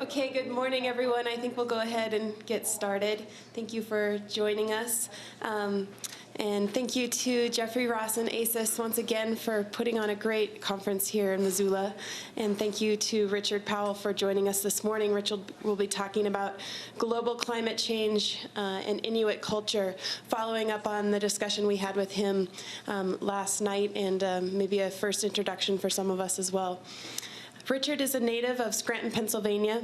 Okay, good morning, everyone. I think we'll go ahead and get started. Thank you for joining us. And thank you to Jeffrey Ross and ACES once again for putting on a great conference here in Missoula. And thank you to Richard Powell for joining us this morning. Richard will be talking about global climate change and Inuit culture, following up on the discussion we had with him last night, and maybe a first introduction for some of us as well. Richard is a native of Scranton, Pennsylvania.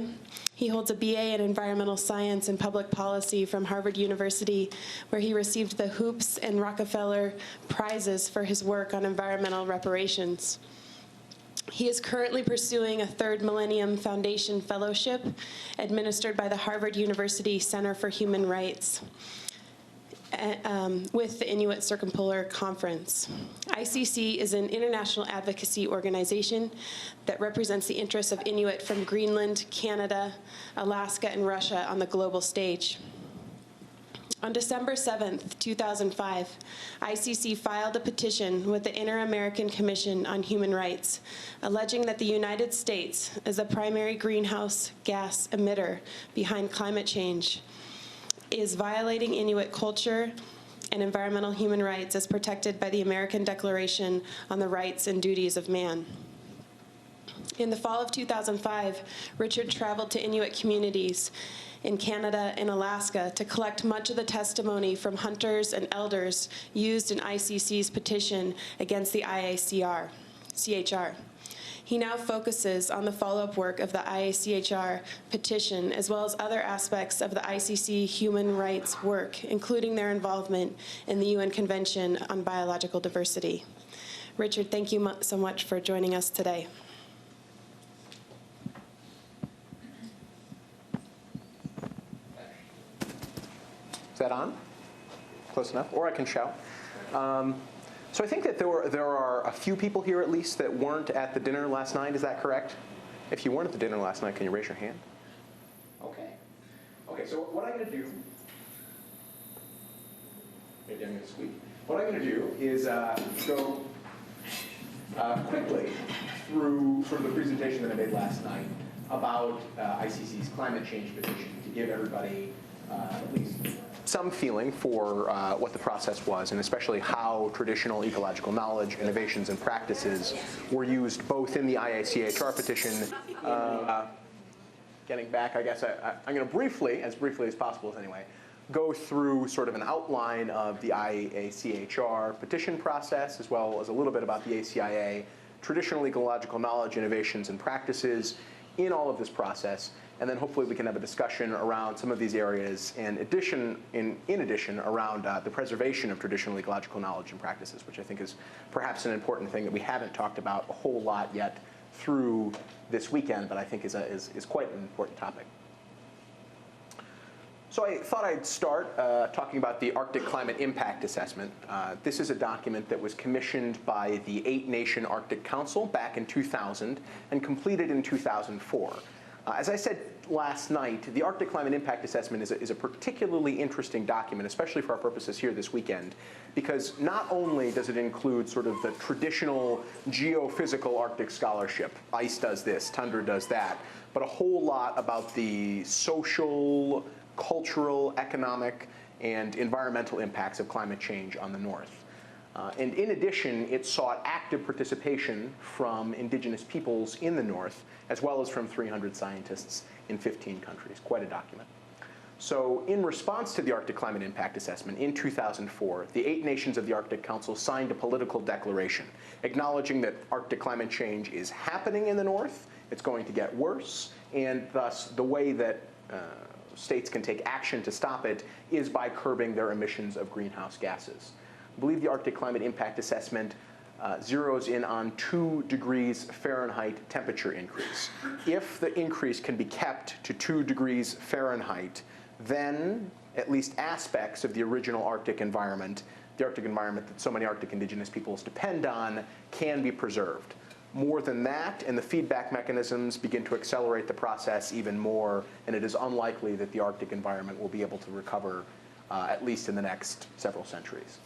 He holds a BA in Environmental Science and Public Policy from Harvard University, where he received the Hoops and Rockefeller Prizes for his work on environmental reparations. He is currently pursuing a Third Millennium Foundation Fellowship administered by the Harvard University Center for Human Rights with the Inuit Circumpolar Conference. ICC is an international advocacy organization that represents the interests of Inuit from Greenland, Canada, Alaska, and Russia on the global stage. On December 7th, 2005, ICC filed a petition with the InterAmerican Commission on Human Rights, alleging that the United States is the primary greenhouse gas emitter behind climate change, is violating Inuit culture and environmental human rights as protected by the American Declaration on the Rights and Duties of Man. In the fall of 2005, Richard traveled to Inuit communities in Canada and Alaska to collect much of the testimony from hunters and elders used in ICC's petition against the IACR. He now focuses on the follow-up work of the IACHR petition, as well as other aspects of the ICC human rights work, including their involvement in the UN Convention on Biological Diversity. Richard, thank you so much for joining us today. Is that on? Close enough? Or I can shout. So I think that there are a few people here at least that weren't at the dinner last night. Is that correct? If you weren't at the dinner last night, can you raise your hand? Okay. Okay, so what I'm going to do, maybe I'm going to squeak. What I'm going to do is go quickly through sort of the presentation that I made last night about ICC's climate change petition to give everybody at least some feeling for what the process was, and especially how traditional ecological knowledge, innovations, and practices were used both in the IACHR petition. Getting back, I guess I'm going to briefly as possible anyway, go through sort of an outline of the IACHR petition process, as well as a little bit about the ACIA, traditional ecological knowledge, innovations, and practices in all of this process. And then hopefully we can have a discussion around some of these areas, and in addition around the preservation of traditional ecological knowledge and practices, which I think is perhaps an important thing that we haven't talked about a whole lot yet through this weekend, but I think is quite an important topic. So I thought I'd start talking about the Arctic Climate Impact Assessment. This is a document that was commissioned by the 8-Nation Arctic Council back in 2000 and completed in 2004. As I said last night, the Arctic Climate Impact Assessment is a particularly interesting document, especially for our purposes here this weekend, because not only does it include sort of the traditional geophysical Arctic scholarship, ice does this, tundra does that, but a whole lot about the social, cultural, economic, and environmental impacts of climate change on the North. And in addition, it sought active participation from indigenous peoples in the North, as well as from 300 scientists in 15 countries. Quite a document. So in response to the Arctic Climate Impact Assessment in 2004, the 8 nations of the Arctic Council signed a political declaration acknowledging that Arctic climate change is happening in the North, it's going to get worse, and thus the way that states can take action to stop it is by curbing their emissions of greenhouse gases. I believe the Arctic Climate Impact Assessment zeroes in on 2 degrees Fahrenheit temperature increase. If the increase can be kept to 2 degrees Fahrenheit, then at least aspects of the original Arctic environment, the Arctic environment that so many Arctic indigenous peoples depend on, can be preserved. More than that, and the feedback mechanisms begin to accelerate the process even more, and it is unlikely that the Arctic environment will be able to recover at least in the next several centuries.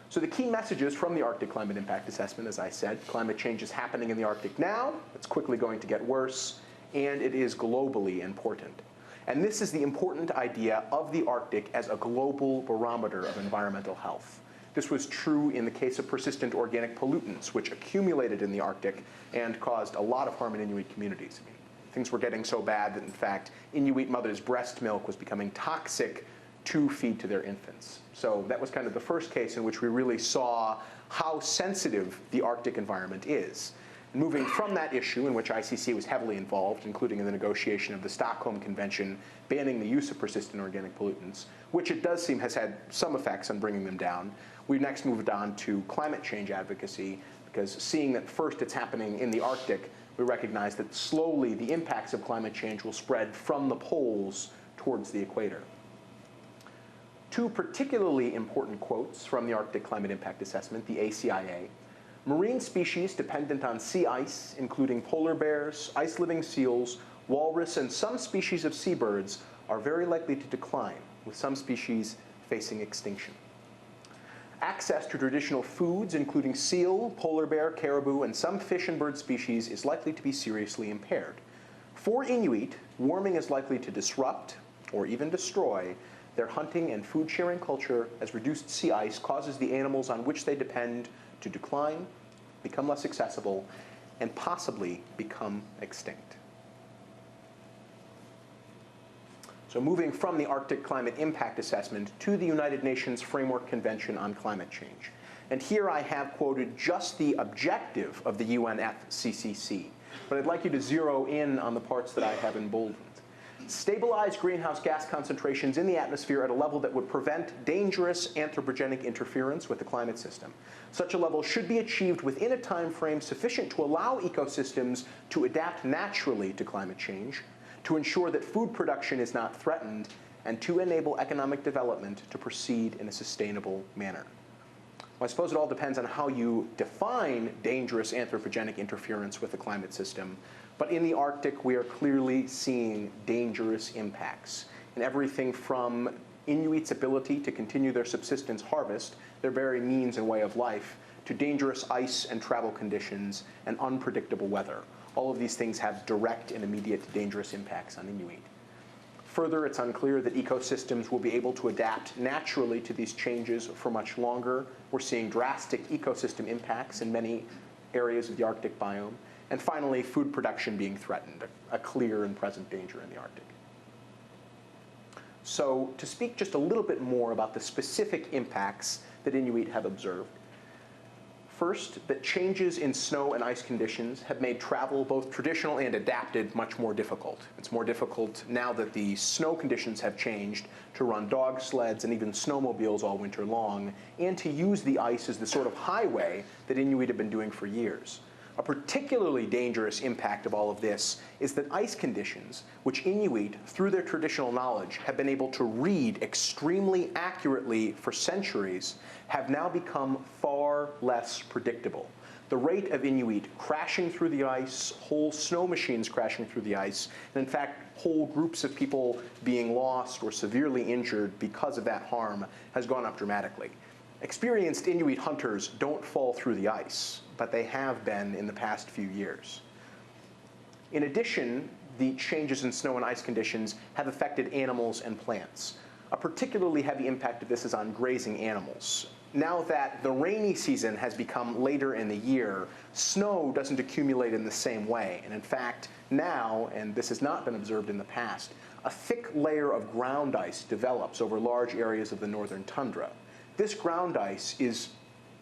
So the key messages from the Arctic Climate Impact Assessment, as I said, climate change is happening in the Arctic now, it's quickly going to get worse, and it is globally important. And this is the important idea of the Arctic as a global barometer of environmental health. This was true in the case of persistent organic pollutants, which accumulated in the Arctic and caused a lot of harm in Inuit communities. I mean, things were getting so bad that, in fact, Inuit mothers' breast milk was becoming toxic to feed to their infants. So that was kind of the first case in which we really saw how sensitive the Arctic environment is. And moving from that issue, in which ICC was heavily involved, including in the negotiation of the Stockholm Convention banning the use of persistent organic pollutants, which it does seem has had some effects on bringing them down, we next moved on to climate change advocacy, because seeing that first it's happening in the Arctic, we recognize that slowly the impacts of climate change will spread from the poles towards the equator. Two particularly important quotes from the Arctic Climate Impact Assessment, the ACIA. Marine species dependent on sea ice, including polar bears, ice-living seals, walrus, and some species of seabirds, are very likely to decline, with some species facing extinction. Access to traditional foods, including seal, polar bear, caribou, and some fish and bird species, is likely to be seriously impaired. For Inuit, warming is likely to disrupt, or even destroy, their hunting and food-sharing culture, as reduced sea ice causes the animals on which they depend to decline, become less accessible, and possibly become extinct. So moving from the Arctic Climate Impact Assessment to the United Nations Framework Convention on Climate Change. And here I have quoted just the objective of the UNFCCC, but I'd like you to zero in on the parts that I have emboldened. Stabilize greenhouse gas concentrations in the atmosphere at a level that would prevent dangerous anthropogenic interference with the climate system. Such a level should be achieved within a time frame sufficient to allow ecosystems to adapt naturally to climate change, to ensure that food production is not threatened, and to enable economic development to proceed in a sustainable manner. Well, I suppose it all depends on how you define dangerous anthropogenic interference with the climate system. But in the Arctic, we are clearly seeing dangerous impacts in everything from Inuits' ability to continue their subsistence harvest, their very means and way of life, to dangerous ice and travel conditions and unpredictable weather. All of these things have direct and immediate dangerous impacts on Inuit. Further, it's unclear that ecosystems will be able to adapt naturally to these changes for much longer. We're seeing drastic ecosystem impacts in many areas of the Arctic biome. And finally, food production being threatened, a clear and present danger in the Arctic. So to speak just a little bit more about the specific impacts that Inuit have observed, first, that changes in snow and ice conditions have made travel, both traditional and adapted, much more difficult. It's more difficult now that the snow conditions have changed to run dog sleds and even snowmobiles all winter long, and to use the ice as the sort of highway that Inuit have been doing for years. A particularly dangerous impact of all of this is that ice conditions, which Inuit, through their traditional knowledge, have been able to read extremely accurately for centuries, have now become far less predictable. The rate of Inuit crashing through the ice, whole snow machines crashing through the ice, and in fact, whole groups of people being lost or severely injured because of that harm has gone up dramatically. Experienced Inuit hunters don't fall through the ice, but they have been in the past few years. In addition, the changes in snow and ice conditions have affected animals and plants. A particularly heavy impact of this is on grazing animals. Now that the rainy season has become later in the year, snow doesn't accumulate in the same way. And in fact, now, and this has not been observed in the past, a thick layer of ground ice develops over large areas of the northern tundra. This ground ice is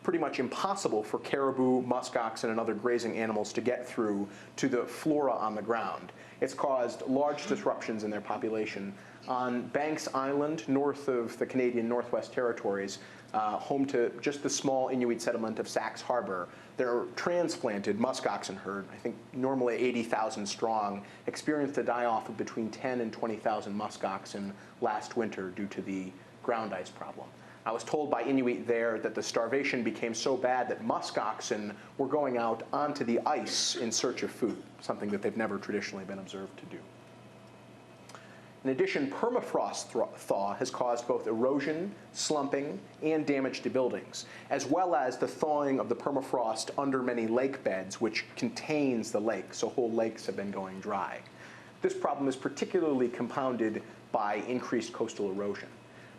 pretty much impossible for caribou, muskoxen, and other grazing animals to get through to the flora on the ground. It's caused large disruptions in their population. On Banks Island, north of the Canadian Northwest Territories, home to just the small Inuit settlement of Saxe Harbor, their transplanted muskoxen herd, I think normally 80,000 strong, experienced a die-off of between 10 and 20,000 muskoxen last winter due to the ground ice problem. I was told by Inuit there that the starvation became so bad that muskoxen were going out onto the ice in search of food, something that they've never traditionally been observed to do. In addition, permafrost thaw has caused both erosion, slumping, and damage to buildings, as well as the thawing of the permafrost under many lake beds, which contains the lake, so whole lakes have been going dry. This problem is particularly compounded by increased coastal erosion.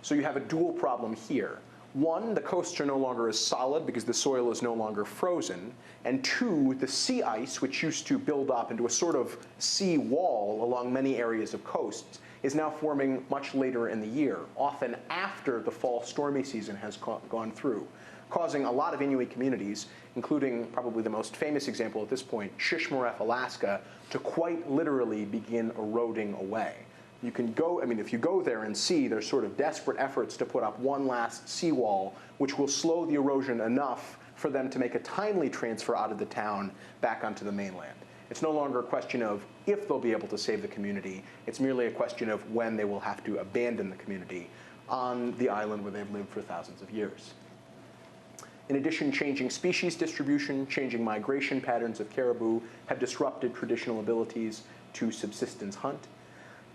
So you have a dual problem here. One, the coasts are no longer as solid because the soil is no longer frozen. And two, the sea ice, which used to build up into a sort of sea wall along many areas of coasts, is now forming much later in the year, often after the fall stormy season has gone through, causing a lot of Inuit communities, including probably the most famous example at this point, Shishmaref, Alaska, to quite literally begin eroding away. You can go, I mean, if you go there and see, there's sort of desperate efforts to put up one last seawall, which will slow the erosion enough for them to make a timely transfer out of the town back onto the mainland. It's no longer a question of if they'll be able to save the community. It's merely a question of when they will have to abandon the community on the island where they've lived for thousands of years. In addition, changing species distribution, changing migration patterns of caribou have disrupted traditional abilities to subsistence hunt.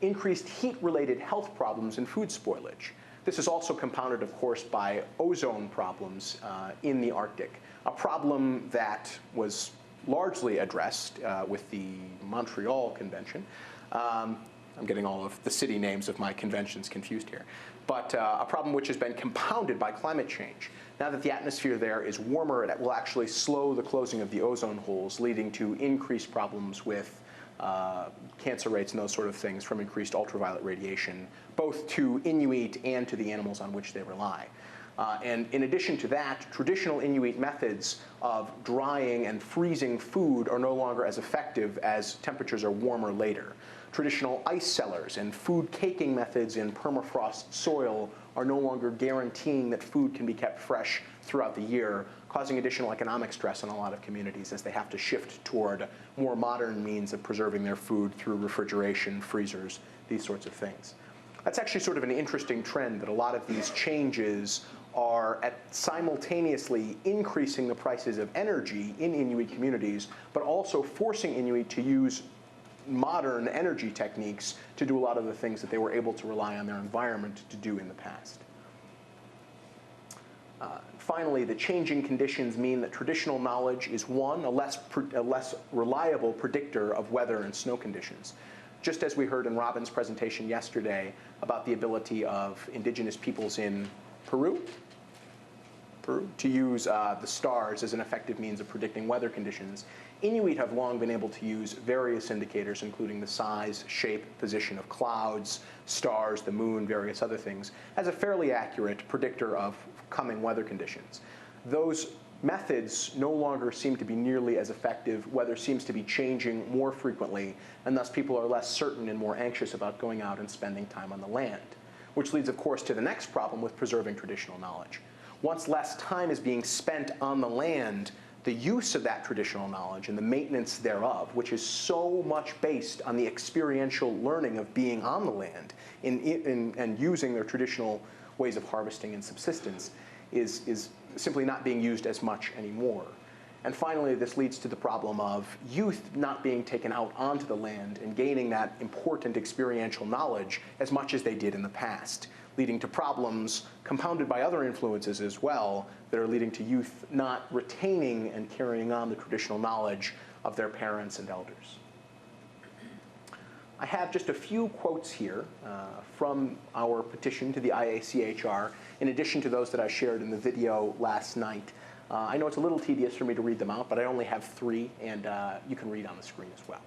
Increased heat-related health problems and food spoilage. This is also compounded, of course, by ozone problems in the Arctic, a problem that was largely addressed with the Montreal Convention. I'm getting all of the city names of my conventions confused here. But a problem which has been compounded by climate change. Now that the atmosphere there is warmer, it will actually slow the closing of the ozone holes, leading to increased problems with cancer rates and those sort of things from increased ultraviolet radiation, both to Inuit and to the animals on which they rely. And in addition to that, traditional Inuit methods of drying and freezing food are no longer as effective as temperatures are warmer later. Traditional ice cellars and food caking methods in permafrost soil are no longer guaranteeing that food can be kept fresh throughout the year, causing additional economic stress on a lot of communities as they have to shift toward more modern means of preserving their food through refrigeration, freezers, these sorts of things. That's actually sort of an interesting trend that a lot of these changes are simultaneously increasing the prices of energy in Inuit communities, but also forcing Inuit to use modern energy techniques to do a lot of the things that they were able to rely on their environment to do in the past. Finally, the changing conditions mean that traditional knowledge is, one, a less reliable predictor of weather and snow conditions. Just as we heard in Robin's presentation yesterday about the ability of indigenous peoples in Peru to use the stars as an effective means of predicting weather conditions, Inuit have long been able to use various indicators, including the size, shape, position of clouds, stars, the moon, various other things, as a fairly accurate predictor of coming weather conditions. Those methods no longer seem to be nearly as effective. Weather seems to be changing more frequently, and thus people are less certain and more anxious about going out and spending time on the land, which leads, of course, to the next problem with preserving traditional knowledge. Once less time is being spent on the land, the use of that traditional knowledge and the maintenance thereof, which is so much based on the experiential learning of being on the land and using their traditional ways of harvesting and subsistence, is simply not being used as much anymore. And finally, this leads to the problem of youth not being taken out onto the land and gaining that important experiential knowledge as much as they did in the past, leading to problems compounded by other influences as well that are leading to youth not retaining and carrying on the traditional knowledge of their parents and elders. I have just a few quotes here from our petition to the IACHR, in addition to those that I shared in the video last night. I know it's a little tedious for me to read them out, but I only have 3, and you can read on the screen as well.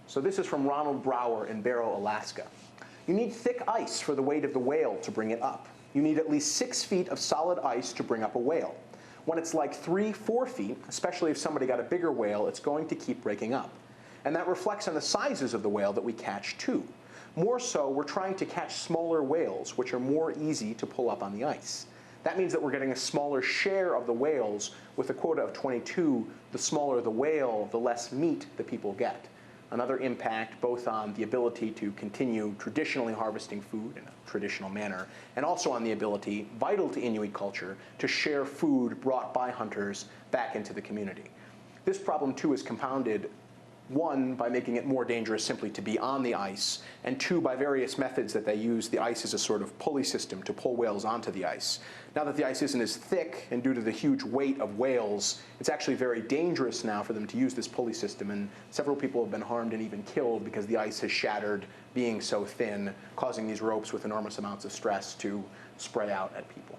So this is from Ronald Brower in Barrow, Alaska. You need thick ice for the weight of the whale to bring it up. You need at least 6 feet of solid ice to bring up a whale. When it's like 3, 4 feet, especially if somebody got a bigger whale, it's going to keep breaking up. And that reflects on the sizes of the whale that we catch too. More so, we're trying to catch smaller whales, which are more easy to pull up on the ice. That means that we're getting a smaller share of the whales. With a quota of 22, the smaller the whale, the less meat the people get. Another impact both on the ability to continue traditionally harvesting food in a traditional manner, and also on the ability, vital to Inuit culture, to share food brought by hunters back into the community. This problem too is compounded One, by making it more dangerous simply to be on the ice, and two, by various methods that they use the ice as a sort of pulley system to pull whales onto the ice. Now that the ice isn't as thick, and due to the huge weight of whales, it's actually very dangerous now for them to use this pulley system, and several people have been harmed and even killed because the ice has shattered, being so thin, causing these ropes with enormous amounts of stress to spray out at people.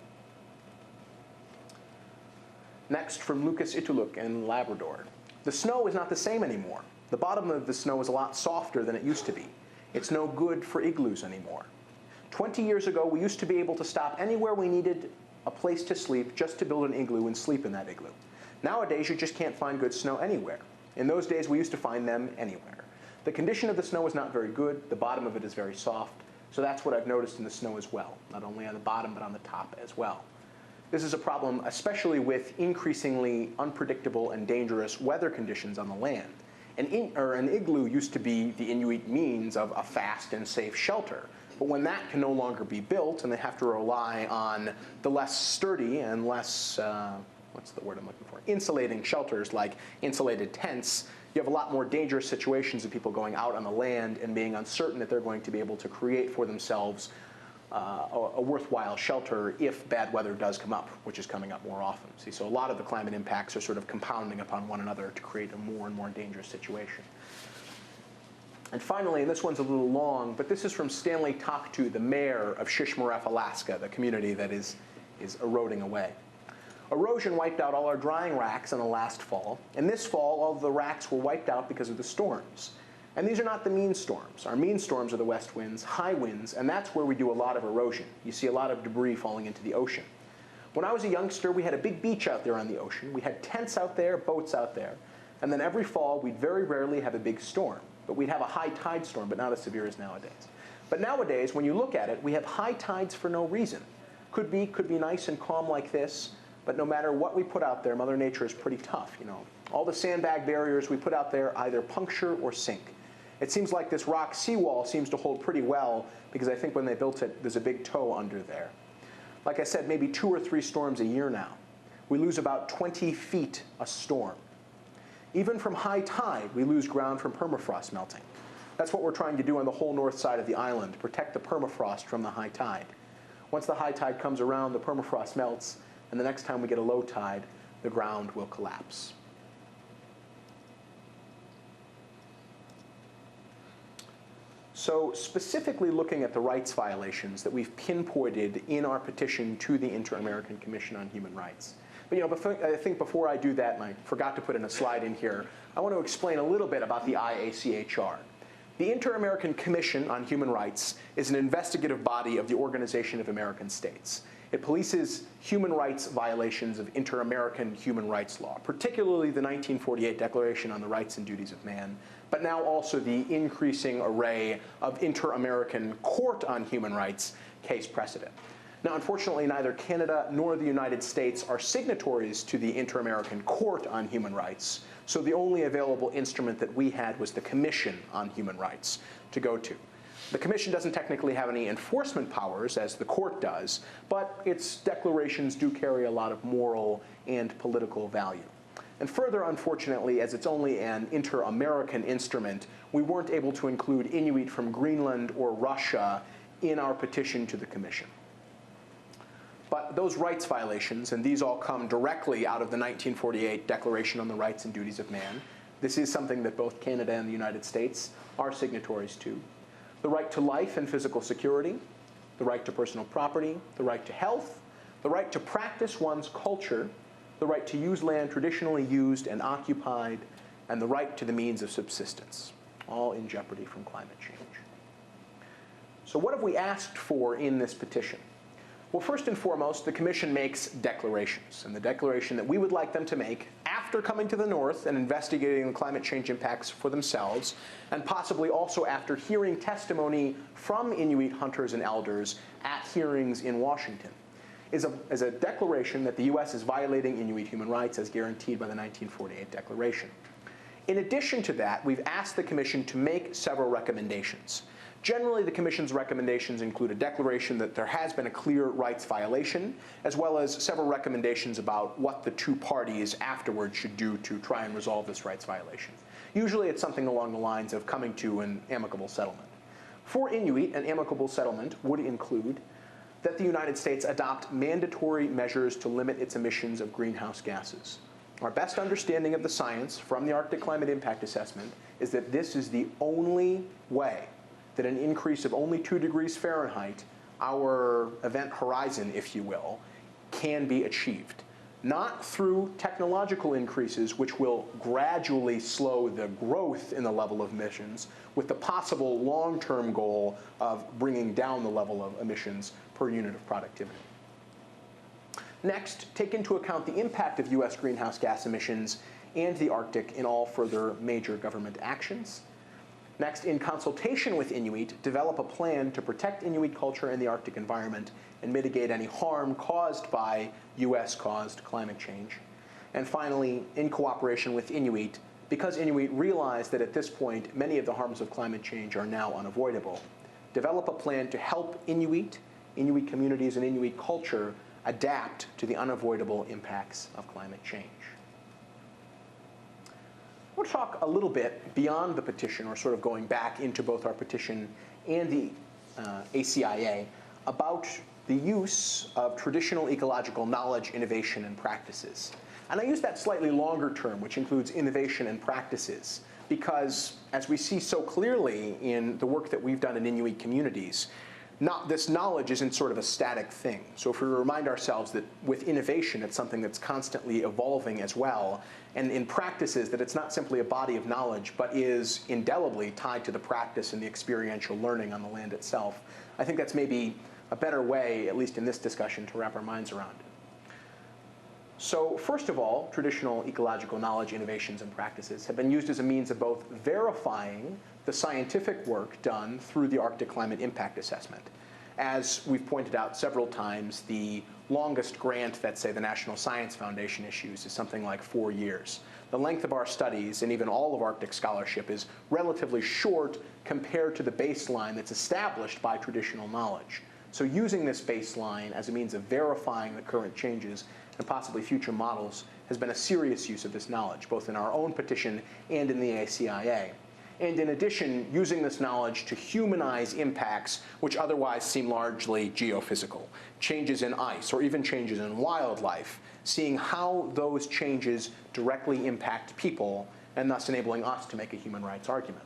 Next, from Lucas Ituluk in Labrador. The snow is not the same anymore. The bottom of the snow is a lot softer than it used to be. It's no good for igloos anymore. 20 years ago, we used to be able to stop anywhere we needed a place to sleep just to build an igloo and sleep in that igloo. Nowadays, you just can't find good snow anywhere. In those days, we used to find them anywhere. The condition of the snow is not very good. The bottom of it is very soft. So that's what I've noticed in the snow as well, not only on the bottom, but on the top as well. This is a problem, especially with increasingly unpredictable and dangerous weather conditions on the land. An igloo used to be the Inuit means of a fast and safe shelter. But when that can no longer be built and they have to rely on the less sturdy and less, what's the word I'm looking for, insulating shelters like insulated tents, you have a lot more dangerous situations of people going out on the land and being uncertain that they're going to be able to create for themselves a worthwhile shelter if bad weather does come up, which is coming up more often. See, so a lot of the climate impacts are sort of compounding upon one another to create a more and more dangerous situation. And finally, and this one's a little long, but this is from Stanley Toktu, the mayor of Shishmaref, Alaska, the community that is eroding away. Erosion wiped out all our drying racks in the last fall, and this fall all of the racks were wiped out because of the storms. And these are not the mean storms. Our mean storms are the west winds, high winds, and that's where we do a lot of erosion. You see a lot of debris falling into the ocean. When I was a youngster, we had a big beach out there on the ocean. We had tents out there, boats out there. And then every fall, we'd very rarely have a big storm. But we'd have a high tide storm, but not as severe as nowadays. But nowadays, when you look at it, we have high tides for no reason. Could be nice and calm like this, but no matter what we put out there, Mother Nature is pretty tough. You know, all the sandbag barriers we put out there either puncture or sink. It seems like this rock seawall seems to hold pretty well because I think when they built it, there's a big toe under there. Like I said, maybe 2 or 3 storms a year now. We lose about 20 feet a storm. Even from high tide, we lose ground from permafrost melting. That's what we're trying to do on the whole north side of the island, to protect the permafrost from the high tide. Once the high tide comes around, the permafrost melts, and the next time we get a low tide, the ground will collapse. So specifically looking at the rights violations that we've pinpointed in our petition to the Inter-American Commission on Human Rights. But I think before I do that, and I forgot to put in a slide in here, I want to explain a little bit about the IACHR. The Inter-American Commission on Human Rights is an investigative body of the Organization of American States. It polices human rights violations of inter-American human rights law, particularly the 1948 Declaration on the Rights and Duties of Man, but now also the increasing array of Inter-American Court on Human Rights case precedent. Now, unfortunately, neither Canada nor the United States are signatories to the Inter-American Court on Human Rights, so the only available instrument that we had was the Commission on Human Rights to go to. The Commission doesn't technically have any enforcement powers, as the court does, but its declarations do carry a lot of moral and political value. And further, unfortunately, as it's only an inter-American instrument, we weren't able to include Inuit from Greenland or Russia in our petition to the Commission. But those rights violations, and these all come directly out of the 1948 Declaration on the Rights and Duties of Man. This is something that both Canada and the United States are signatories to. The right to life and physical security, the right to personal property, the right to health, the right to practice one's culture, the right to use land traditionally used and occupied, and the right to the means of subsistence, all in jeopardy from climate change. So what have we asked for in this petition? Well, first and foremost, the Commission makes declarations, and the declaration that we would like them to make after coming to the North and investigating the climate change impacts for themselves, and possibly also after hearing testimony from Inuit hunters and elders at hearings in Washington, is a declaration that the U.S. is violating Inuit human rights as guaranteed by the 1948 Declaration. In addition to that, we've asked the Commission to make several recommendations. Generally, the Commission's recommendations include a declaration that there has been a clear rights violation, as well as several recommendations about what the two parties afterwards should do to try and resolve this rights violation. Usually it's something along the lines of coming to an amicable settlement. For Inuit, an amicable settlement would include that the United States adopt mandatory measures to limit its emissions of greenhouse gases. Our best understanding of the science from the Arctic Climate Impact Assessment is that this is the only way that an increase of only 2 degrees Fahrenheit, our event horizon, if you will, can be achieved. Not through technological increases, which will gradually slow the growth in the level of emissions, with the possible long-term goal of bringing down the level of emissions per unit of productivity. Next, take into account the impact of US greenhouse gas emissions and the Arctic in all further major government actions. Next, in consultation with Inuit, develop a plan to protect Inuit culture and the Arctic environment and mitigate any harm caused by US-caused climate change. And finally, in cooperation with Inuit, because Inuit realize that at this point many of the harms of climate change are now unavoidable, develop a plan to help Inuit communities, and Inuit culture adapt to the unavoidable impacts of climate change. I want to talk a little bit beyond the petition, or sort of going back into both our petition and the ACIA, about the use of traditional ecological knowledge, innovation, and practices. And I use that slightly longer term, which includes innovation and practices, because as we see so clearly in the work that we've done in Inuit communities, this knowledge isn't sort of a static thing. So if we remind ourselves that with innovation, it's something that's constantly evolving as well, and in practices that it's not simply a body of knowledge, but is indelibly tied to the practice and the experiential learning on the land itself, I think that's maybe a better way, at least in this discussion, to wrap our minds around it. So first of all, traditional ecological knowledge, innovations, and practices have been used as a means of both verifying the scientific work done through the Arctic Climate Impact Assessment. As we've pointed out several times, the longest grant that, say, the National Science Foundation issues is something like 4 years. The length of our studies, and even all of Arctic scholarship, is relatively short compared to the baseline that's established by traditional knowledge. So using this baseline as a means of verifying the current changes and possibly future models has been a serious use of this knowledge, both in our own petition and in the ACIA. And in addition, using this knowledge to humanize impacts which otherwise seem largely geophysical, changes in ice or even changes in wildlife, seeing how those changes directly impact people, and thus enabling us to make a human rights argument.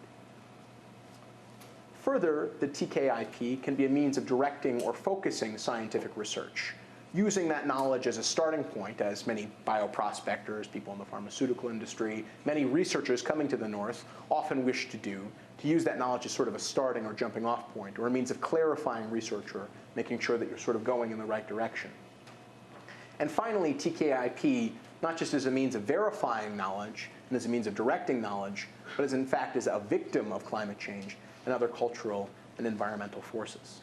Further, the TKIP can be a means of directing or focusing scientific research, using that knowledge as a starting point, as many bioprospectors, people in the pharmaceutical industry, many researchers coming to the North often wish to do, to use that knowledge as sort of a starting or jumping off point, or a means of clarifying research or making sure that you're sort of going in the right direction. And finally, TKIP, not just as a means of verifying knowledge and as a means of directing knowledge, but as in fact as a victim of climate change and other cultural and environmental forces.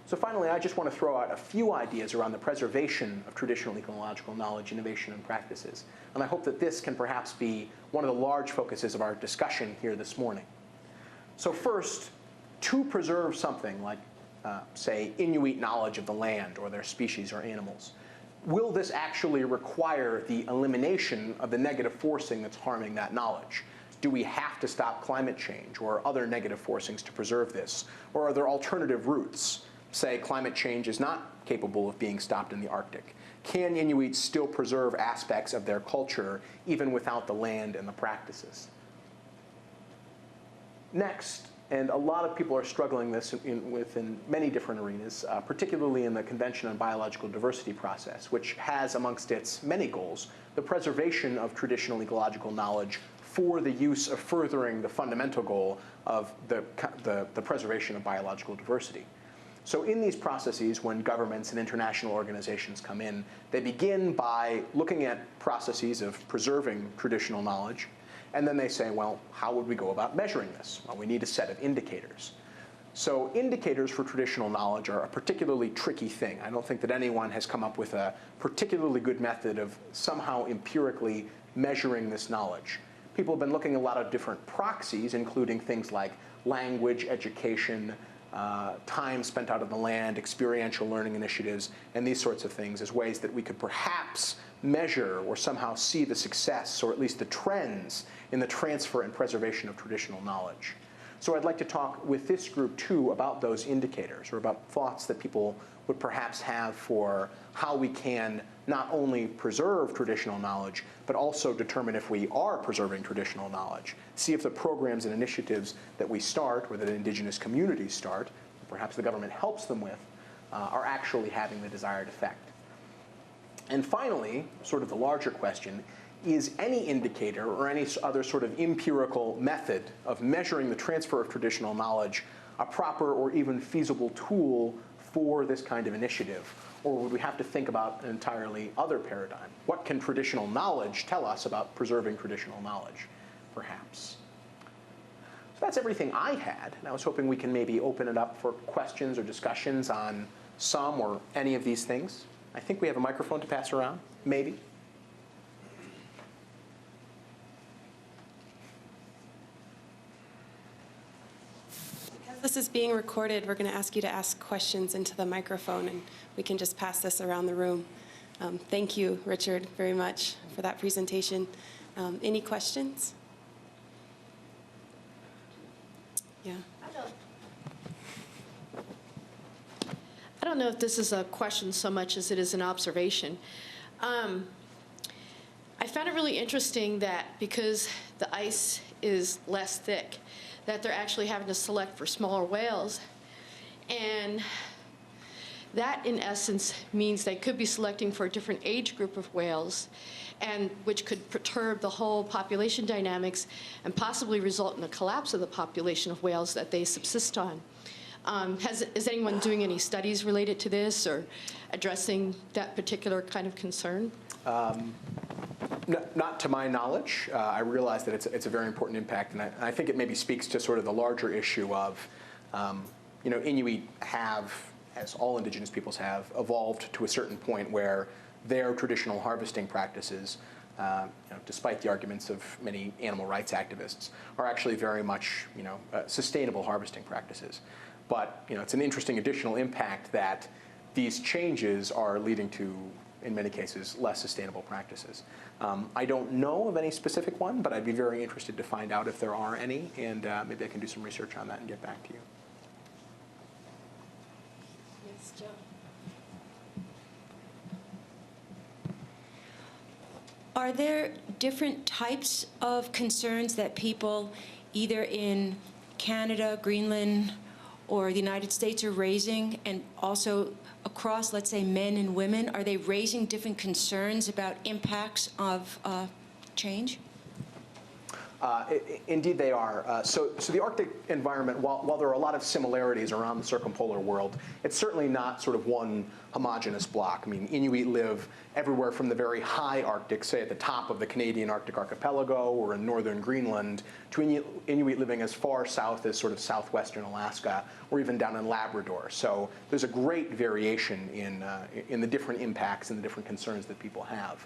So finally, I just want to throw out a few ideas around the preservation of traditional ecological knowledge, innovation, and practices. And I hope that this can perhaps be one of the large focuses of our discussion here this morning. So first, to preserve something like, say, Inuit knowledge of the land or their species or animals, will this actually require the elimination of the negative forcing that's harming that knowledge? Do we have to stop climate change or other negative forcings to preserve this? Or are there alternative routes? Say climate change is not capable of being stopped in the Arctic. Can Inuits still preserve aspects of their culture even without the land and the practices? Next, and a lot of people are struggling with in many different arenas, particularly in the Convention on Biological Diversity process, which has amongst its many goals the preservation of traditional ecological knowledge for the use of furthering the fundamental goal of the preservation of biological diversity. So in these processes, when governments and international organizations come in, they begin by looking at processes of preserving traditional knowledge, and then they say, well, how would we go about measuring this? Well, we need a set of indicators. So indicators for traditional knowledge are a particularly tricky thing. I don't think that anyone has come up with a particularly good method of somehow empirically measuring this knowledge. People have been looking at a lot of different proxies, including things like language, education, time spent out on the land, experiential learning initiatives, and these sorts of things as ways that we could perhaps measure or somehow see the success, or at least the trends, in the transfer and preservation of traditional knowledge. So I'd like to talk with this group, too, about those indicators, or about thoughts that people would perhaps have for how we can not only preserve traditional knowledge, but also determine if we are preserving traditional knowledge. See if the programs and initiatives that we start, or that indigenous communities start, or perhaps the government helps them with, are actually having the desired effect. And finally, sort of the larger question, is any indicator or any other sort of empirical method of measuring the transfer of traditional knowledge a proper or even feasible tool for this kind of initiative? Or would we have to think about an entirely other paradigm? What can traditional knowledge tell us about preserving traditional knowledge, perhaps? So that's everything I had, and I was hoping we can maybe open it up for questions or discussions on some or any of these things. I think we have a microphone to pass around, maybe. Because this is being recorded, we're going to ask you to ask questions into the microphone, and we can just pass this around the room. Thank you, Richard, very much for that presentation. Any questions? Yeah. I don't know if this is a question so much as it is an observation. I found it really interesting that because the ice is less thick, that they're actually having to select for smaller whales. And that, in essence, means they could be selecting for a different age group of whales, and which could perturb the whole population dynamics and possibly result in a collapse of the population of whales that they subsist on. Is anyone doing any studies related to this or addressing that particular kind of concern? Not to my knowledge. I realize that it's a very important impact, and I think it maybe speaks to sort of the larger issue of, Inuit have, as all indigenous peoples have, evolved to a certain point where their traditional harvesting practices, despite the arguments of many animal rights activists, are actually very much, sustainable harvesting practices. But, it's an interesting additional impact that these changes are leading to, in many cases, less sustainable practices. I don't know of any specific one, but I'd be very interested to find out if there are any, and maybe I can do some research on that and get back to you. Yes, Joe. Are there different types of concerns that people either in Canada, Greenland, or the United States are raising, and also across, let's say, men and women? Are they raising different concerns about impacts of change? Indeed they are. So the Arctic environment, while there are a lot of similarities around the circumpolar world, it's certainly not sort of one homogeneous block. I mean, Inuit live everywhere from the very high Arctic, say at the top of the Canadian Arctic archipelago or in northern Greenland, to Inuit living as far south as sort of southwestern Alaska, or even down in Labrador. So there's a great variation in the different impacts and the different concerns that people have.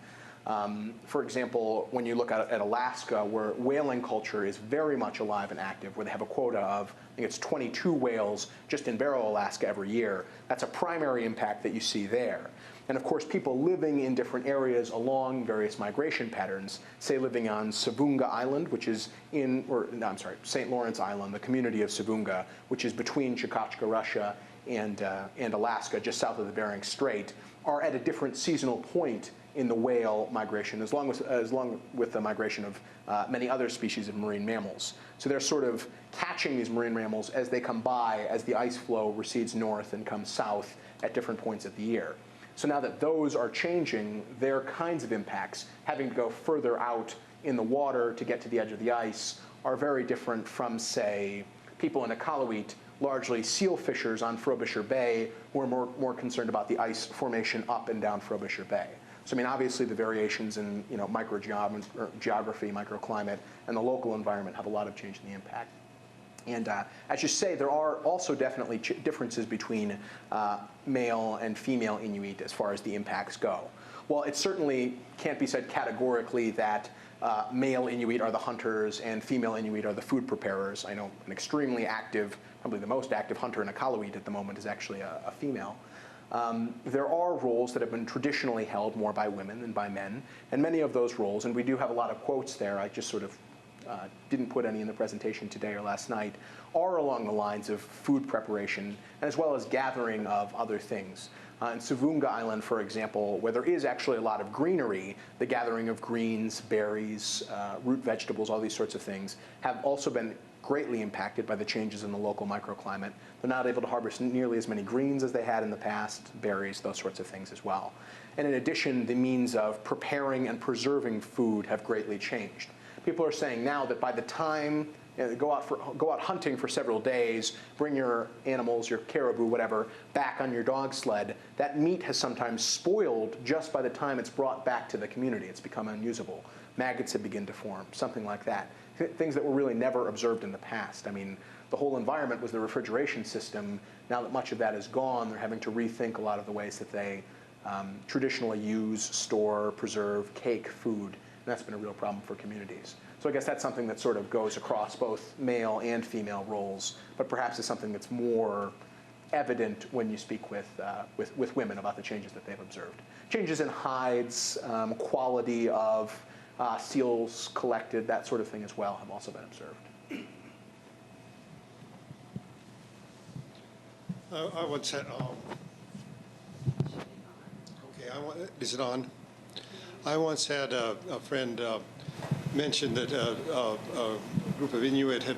For example, when you look at Alaska, where whaling culture is very much alive and active, where they have a quota of, I think it's 22 whales just in Barrow, Alaska every year, that's a primary impact that you see there. And of course, people living in different areas along various migration patterns, say living on Savunga Island, which is St. Lawrence Island, the community of Savunga, which is between Chukotka, Russia, and Alaska, just south of the Bering Strait, are at a different seasonal point in the whale migration, as long with the migration of many other species of marine mammals. So they're sort of catching these marine mammals as they come by, as the ice flow recedes north and comes south at different points of the year. So now that those are changing, their kinds of impacts, having to go further out in the water to get to the edge of the ice, are very different from, say, people in Iqaluit, largely seal fishers on Frobisher Bay, who are more concerned about the ice formation up and down Frobisher Bay. So I mean, obviously the variations in geography, microclimate, and the local environment have a lot of change in the impact. And as you say, there are also definitely differences between male and female Inuit as far as the impacts go. While it certainly can't be said categorically that male Inuit are the hunters and female Inuit are the food preparers. I know an extremely active, probably the most active hunter in Iqaluit at the moment is actually a female. There are roles that have been traditionally held more by women than by men, and many of those roles, and we do have a lot of quotes there, I just sort of didn't put any in the presentation today or last night, are along the lines of food preparation, as well as gathering of other things. In Savunga Island, for example, where there is actually a lot of greenery, the gathering of greens, berries, root vegetables, all these sorts of things, have also been greatly impacted by the changes in the local microclimate. They're not able to harvest nearly as many greens as they had in the past, berries, those sorts of things as well. And in addition, the means of preparing and preserving food have greatly changed. People are saying now that by the time go out hunting for several days, bring your animals, your caribou, whatever, back on your dog sled, that meat has sometimes spoiled just by the time it's brought back to the community. It's become unusable. Maggots have begun to form, something like that. Things that were really never observed in the past. I mean, the whole environment was the refrigeration system. Now that much of that is gone, they're having to rethink a lot of the ways that they traditionally use, store, preserve, cake food. And that's been a real problem for communities. So I guess that's something that sort of goes across both male and female roles, but perhaps is something that's more evident when you speak with women about the changes that they've observed. Changes in hides, quality of seals collected, that sort of thing as well have also been observed. I once had, is it on? I once had a friend mention that a group of Inuit had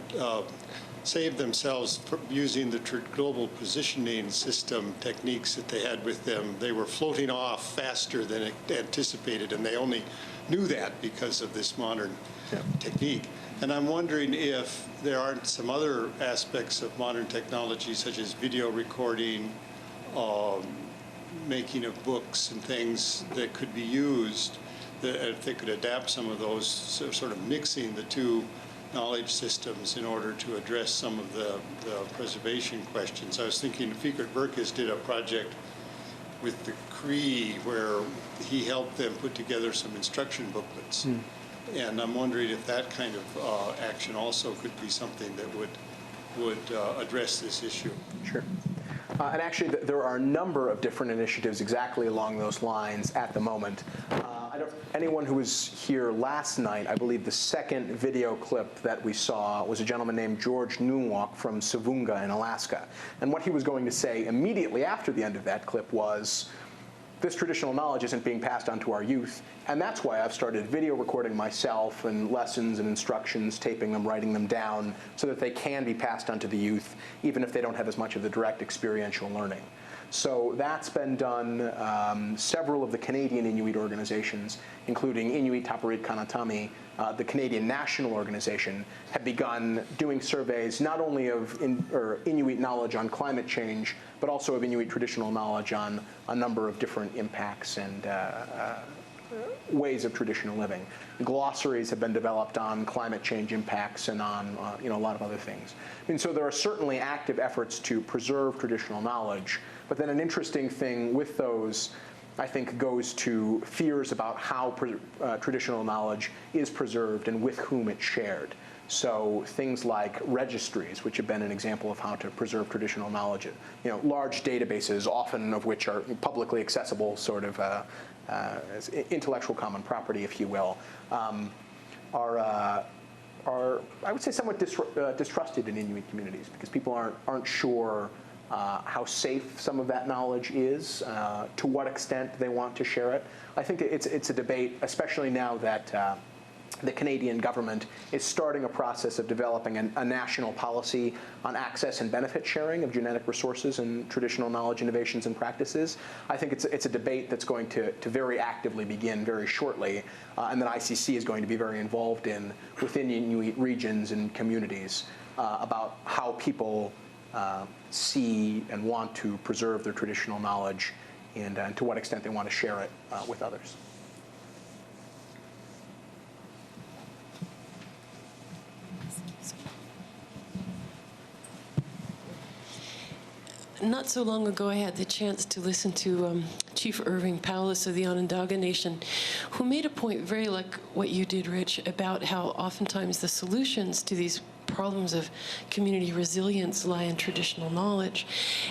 saved themselves using the global positioning system techniques that they had with them. They were floating off faster than anticipated, and they only knew that because of this modern technique. And I'm wondering if there aren't some other aspects of modern technology, such as video recording, making of books and things that could be used, that if they could adapt some of those, sort of mixing the two knowledge systems in order to address some of the preservation questions. I was thinking Fikret Berkes did a project with the Cree where he helped them put together some instruction booklets. And I'm wondering if that kind of action also could be something that would address this issue. Sure. And actually, there are a number of different initiatives exactly along those lines at the moment. Anyone who was here last night, I believe the second video clip that we saw was a gentleman named George Nunwalk from Savunga in Alaska. And what he was going to say immediately after the end of that clip was, this traditional knowledge isn't being passed on to our youth, and that's why I've started video recording myself and lessons and instructions, taping them, writing them down, so that they can be passed on to the youth, even if they don't have as much of the direct experiential learning. So that's been done. Several of the Canadian Inuit organizations, including Inuit Tapiriit Kanatami, the Canadian National Organization, have begun doing surveys not only of Inuit knowledge on climate change, but also of Inuit traditional knowledge on a number of different impacts and ways of traditional living. Glossaries have been developed on climate change impacts and on a lot of other things. And so there are certainly active efforts to preserve traditional knowledge, but then an interesting thing with those, I think, goes to fears about how traditional knowledge is preserved and with whom it's shared. So things like registries, which have been an example of how to preserve traditional knowledge, large databases, often of which are publicly accessible, sort of as intellectual common property, if you will, are I would say somewhat distrusted in Inuit communities because people aren't sure how safe some of that knowledge is, to what extent they want to share it. I think it's a debate, especially now that the Canadian government is starting a process of developing a national policy on access and benefit sharing of genetic resources and traditional knowledge innovations and practices. I think it's a debate that's going to very actively begin very shortly, and that ICC is going to be very involved in within Inuit regions and communities about how people see and want to preserve their traditional knowledge and to what extent they want to share it with others. not so long ago, I had the chance to listen to Chief Irving Powless of the Onondaga Nation, who made a point very like what you did, Rich, about how oftentimes the solutions to these problems of community resilience lie in traditional knowledge.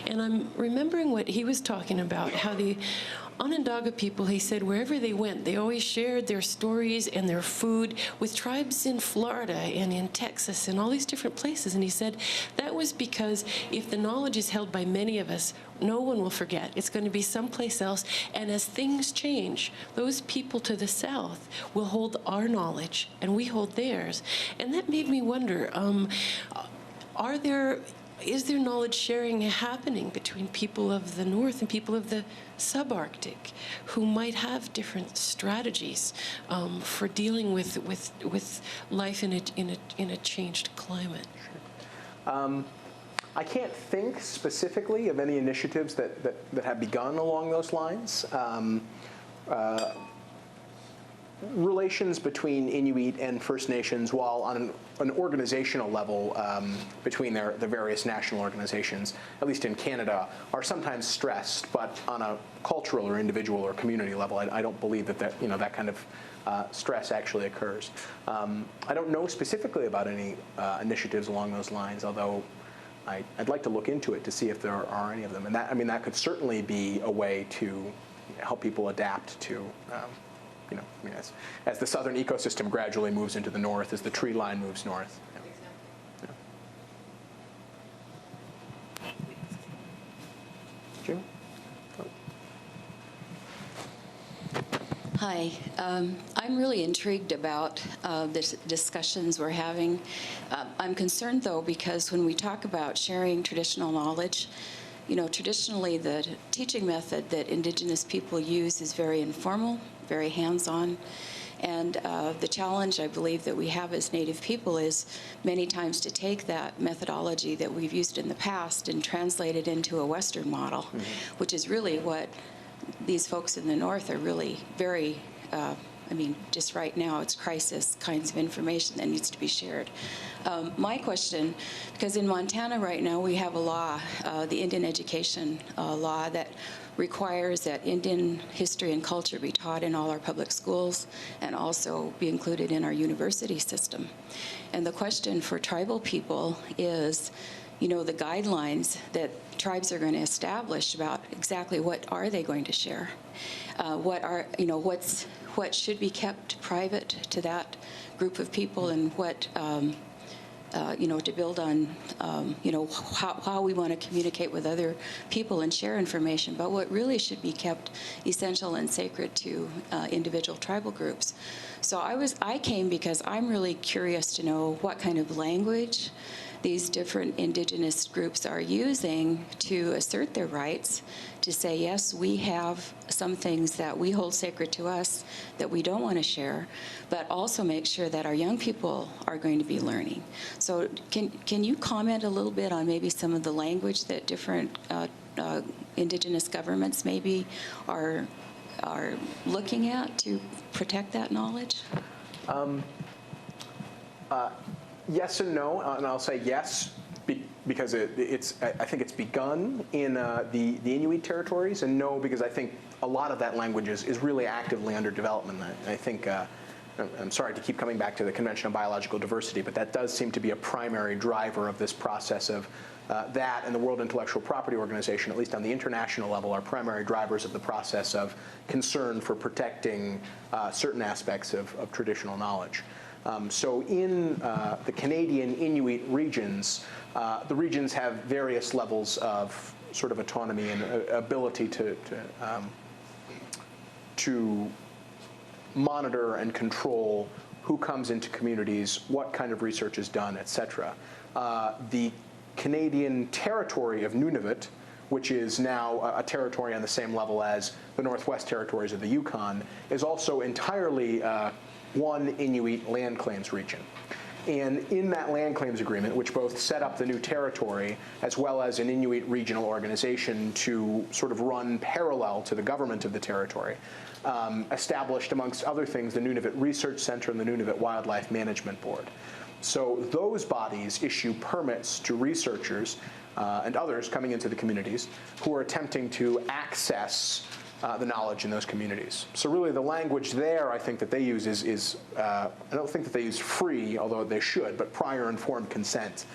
And I'm remembering what he was talking about, how the Onondaga people, he said, wherever they went, they always shared their stories and their food with tribes in Florida and in Texas and all these different places. And he said that was because if the knowledge is held by many of us, no one will forget. It's going to be someplace else. And as things change, those people to the south will hold our knowledge and we hold theirs. And that made me wonder, is there knowledge sharing happening between people of the North and people of the subarctic who might have different strategies for dealing with life in a changed climate? I can't think specifically of any initiatives that have begun along those lines. Relations between Inuit and First Nations, while on an organizational level between the various national organizations, at least in Canada, are sometimes stressed, but on a cultural or individual or community level, I don't believe that kind of stress actually occurs. I don't know specifically about any initiatives along those lines, although I'd like to look into it to see if there are any of them. And that could certainly be a way to help people adapt to. As the southern ecosystem gradually moves into the north, as the tree line moves north. Jim? Hi. I'm really intrigued about the discussions we're having. I'm concerned, though, because when we talk about sharing traditional knowledge, traditionally the teaching method that Indigenous people use is very informal, very hands-on. And the challenge, I believe, that we have as Native people is many times to take that methodology that we've used in the past and translate it into a Western model, which is really what these folks in the North are really very, just right now, it's crisis kinds of information that needs to be shared. My question, because in Montana right now we have a law, the Indian Education Law, that requires that Indian history and culture be taught in all our public schools and also be included in our university system. And the question for tribal people is, the guidelines that tribes are going to establish about exactly what are they going to share, what should be kept private to that group of people, and what to build on, how we want to communicate with other people and share information, but what really should be kept essential and sacred to individual tribal groups. So I came because I'm really curious to know what kind of language these different Indigenous groups are using to assert their rights, to say, yes, we have some things that we hold sacred to us that we don't want to share, but also make sure that our young people are going to be learning. So can you comment a little bit on maybe some of the language that different Indigenous governments maybe are looking at to protect that knowledge? Yes and no, and I'll say yes because I think it's begun in the Inuit territories, and no because I think a lot of that language is really actively under development. I think, I'm sorry to keep coming back to the Convention on Biological Diversity, but that does seem to be a primary driver of this process of that and the World Intellectual Property Organization, at least on the international level, are primary drivers of the process of concern for protecting certain aspects of traditional knowledge. So in the Canadian Inuit regions, the regions have various levels of sort of autonomy and ability to monitor and control who comes into communities, what kind of research is done, et cetera. The Canadian territory of Nunavut, which is now a territory on the same level as the Northwest Territories of the Yukon, is also entirely one Inuit land claims region. And in that land claims agreement, which both set up the new territory as well as an Inuit regional organization to sort of run parallel to the government of the territory, established, amongst other things, the Nunavut Research Center and the Nunavut Wildlife Management Board. So those bodies issue permits to researchers and others coming into the communities who are attempting to access the knowledge in those communities. So really the language there I think that they use is I don't think that they use free, although they should, but prior informed consent.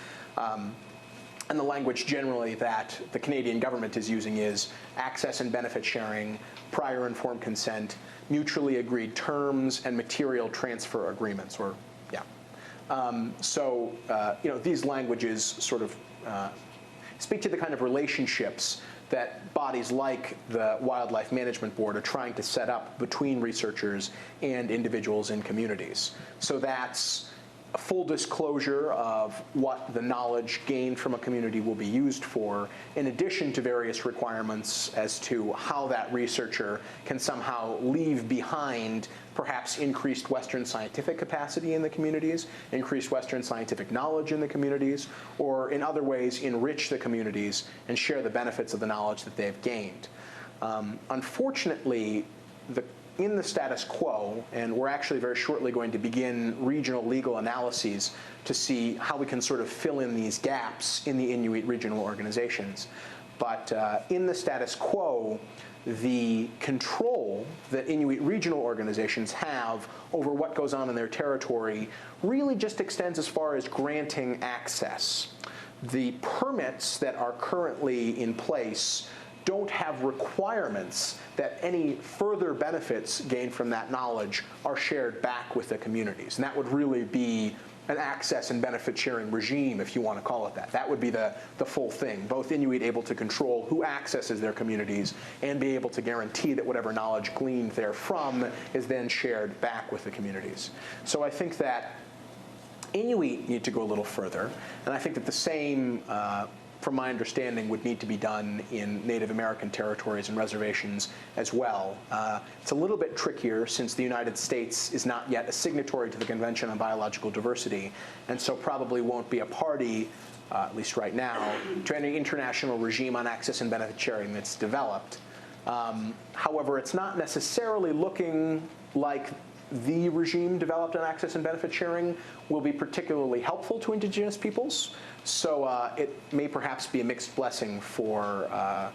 And the language generally that the Canadian government is using is access and benefit sharing, prior informed consent, mutually agreed terms, and material transfer agreements, or, yeah. These languages sort of speak to the kind of relationships that bodies like the Wildlife Management Board are trying to set up between researchers and individuals in communities. So that's a full disclosure of what the knowledge gained from a community will be used for, in addition to various requirements as to how that researcher can somehow leave behind perhaps increased Western scientific capacity in the communities, increased Western scientific knowledge in the communities, or in other ways enrich the communities and share the benefits of the knowledge that they've gained. Unfortunately, in the status quo, and we're actually very shortly going to begin regional legal analyses to see how we can sort of fill in these gaps in the Inuit regional organizations. But in the status quo, the control that Inuit regional organizations have over what goes on in their territory really just extends as far as granting access. The permits that are currently in place don't have requirements that any further benefits gained from that knowledge are shared back with the communities. And that would really be an access and benefit sharing regime, if you want to call it that. That would be the full thing, both Inuit able to control who accesses their communities and be able to guarantee that whatever knowledge gleaned therefrom is then shared back with the communities. So I think that Inuit need to go a little further, and I think that the same from my understanding, would need to be done in Native American territories and reservations as well. It's a little bit trickier since the United States is not yet a signatory to the Convention on Biological Diversity, and so probably won't be a party, at least right now, to any international regime on access and benefit sharing that's developed. However, it's not necessarily looking like the regime developed on access and benefit sharing will be particularly helpful to indigenous peoples. So it may perhaps be a mixed blessing for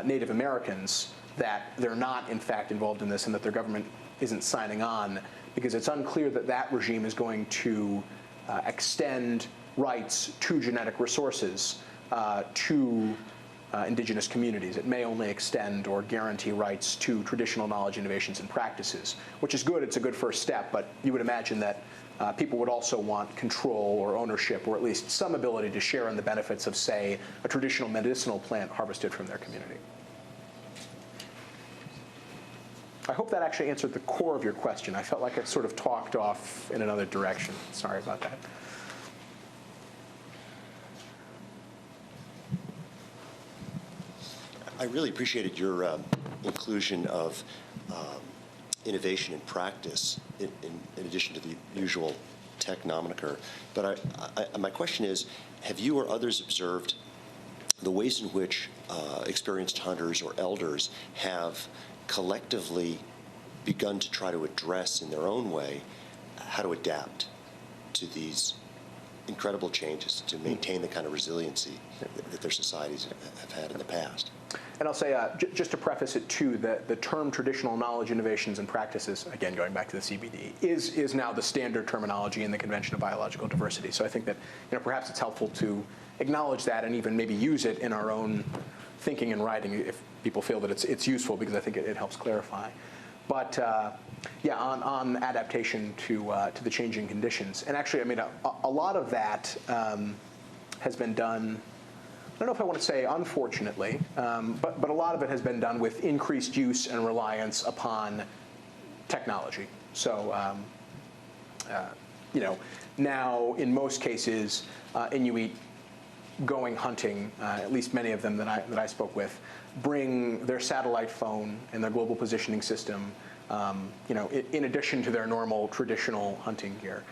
Native Americans that they're not, in fact, involved in this and that their government isn't signing on, because it's unclear that that regime is going to extend rights to genetic resources to indigenous communities. It may only extend or guarantee rights to traditional knowledge, innovations, and practices, which is good. It's a good first step, but you would imagine that people would also want control or ownership, or at least some ability to share in the benefits of, say, a traditional medicinal plant harvested from their community. I hope that actually answered the core of your question. I felt like it sort of talked off in another direction. Sorry about that. I really appreciated your inclusion of innovation and practice in addition to the usual tech nomenclature. But my question is, have you or others observed the ways in which experienced hunters or elders have collectively begun to try to address in their own way how to adapt to these incredible changes to maintain the kind of resiliency that their societies have had in the past? And I'll say, just to preface it too, the term traditional knowledge, innovations, and practices, again, going back to the CBD, is now the standard terminology in the Convention of Biological Diversity. So I think that perhaps it's helpful to acknowledge that and even maybe use it in our own thinking and writing if people feel that it's useful, because I think it helps clarify. But yeah, on adaptation to the changing conditions. And actually, I mean, a lot of that has been done, I don't know if I want to say unfortunately, but a lot of it has been done with increased use and reliance upon technology. So, now in most cases, Inuit going hunting, at least many of them that I spoke with, bring their satellite phone and their global positioning system, in addition to their normal traditional hunting gear.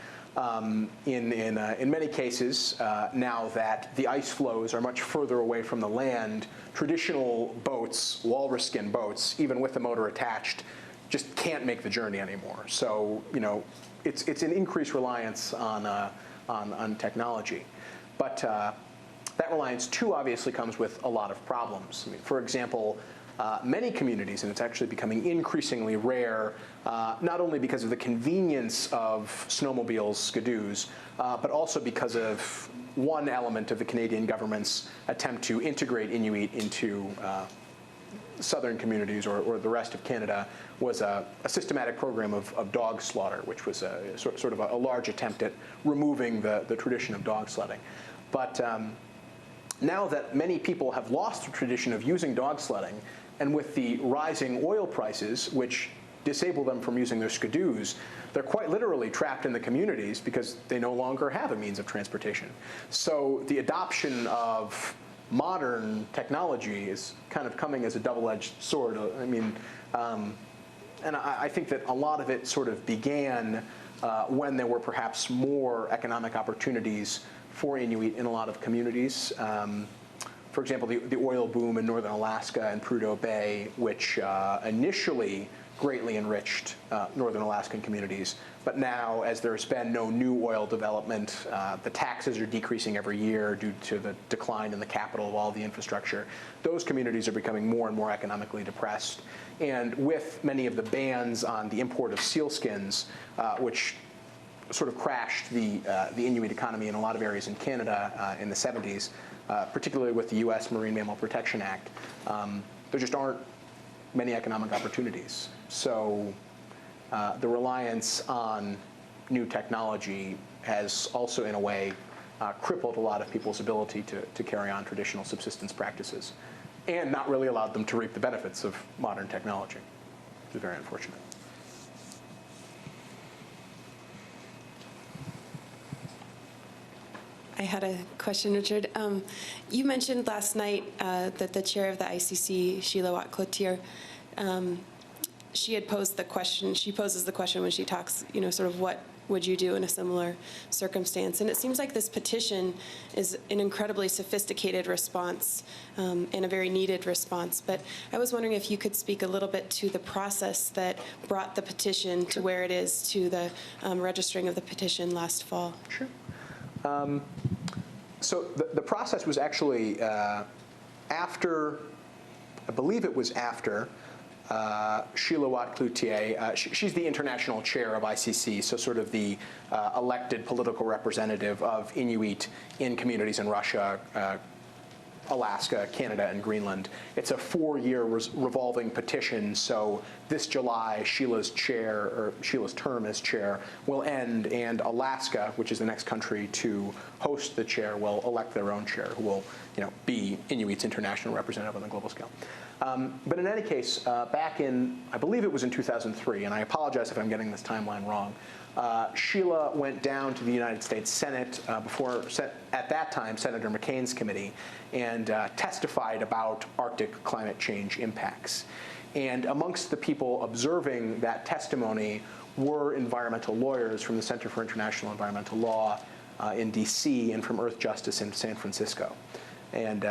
In many cases, now that the ice flows are much further away from the land, traditional boats, walrus skin boats, even with the motor attached, just can't make the journey anymore. So, it's an increased reliance on technology. But that reliance, too, obviously comes with a lot of problems. I mean, for example, many communities, and it's actually becoming increasingly rare, not only because of the convenience of snowmobiles, skidoos, but also because of one element of the Canadian government's attempt to integrate Inuit into southern communities or the rest of Canada, was a systematic program of dog slaughter, which was sort of a large attempt at removing the tradition of dog sledding. But now that many people have lost the tradition of using dog sledding, and with the rising oil prices, which disable them from using their skidoos, they're quite literally trapped in the communities because they no longer have a means of transportation. So the adoption of modern technology is kind of coming as a double-edged sword. I mean, and I think that a lot of it sort of began when there were perhaps more economic opportunities for Inuit in a lot of communities. For example, the oil boom in northern Alaska and Prudhoe Bay, which initially greatly enriched northern Alaskan communities. But now, as there's been no new oil development, the taxes are decreasing every year due to the decline in the capital of all the infrastructure. Those communities are becoming more and more economically depressed. And with many of the bans on the import of sealskins, which sort of crashed the Inuit economy in a lot of areas in Canada in the 70s, particularly with the U.S. Marine Mammal Protection Act, there just aren't many economic opportunities. So the reliance on new technology has also, in a way, crippled a lot of people's ability to carry on traditional subsistence practices, and not really allowed them to reap the benefits of modern technology, which is very unfortunate. I had a question, Richard. You mentioned last night that the chair of the ICC, Sheila Watt-Cloutier, she had posed the question, she poses the question when she talks, sort of what would you do in a similar circumstance? And it seems like this petition is an incredibly sophisticated response and a very needed response. But I was wondering if you could speak a little bit to the process that brought the petition to where it is, to the registering of the petition last fall. Sure. So the process was actually after, I believe it was after Sheila Watt-Cloutier. She's the international chair of ICC, so sort of the elected political representative of Inuit in communities in Russia, Alaska, Canada, and Greenland. It's a 4-year revolving petition, so this July, Sheila's term as chair will end, and Alaska, which is the next country to host the chair, will elect their own chair, who will be Inuit's international representative on the global scale. But in any case, back in, I believe it was in 2003, and I apologize if I'm getting this timeline wrong, Sheila went down to the United States Senate before, at that time, Senator McCain's committee, and testified about Arctic climate change impacts. And amongst the people observing that testimony were environmental lawyers from the Center for International Environmental Law in D.C. and from Earth Justice in San Francisco. And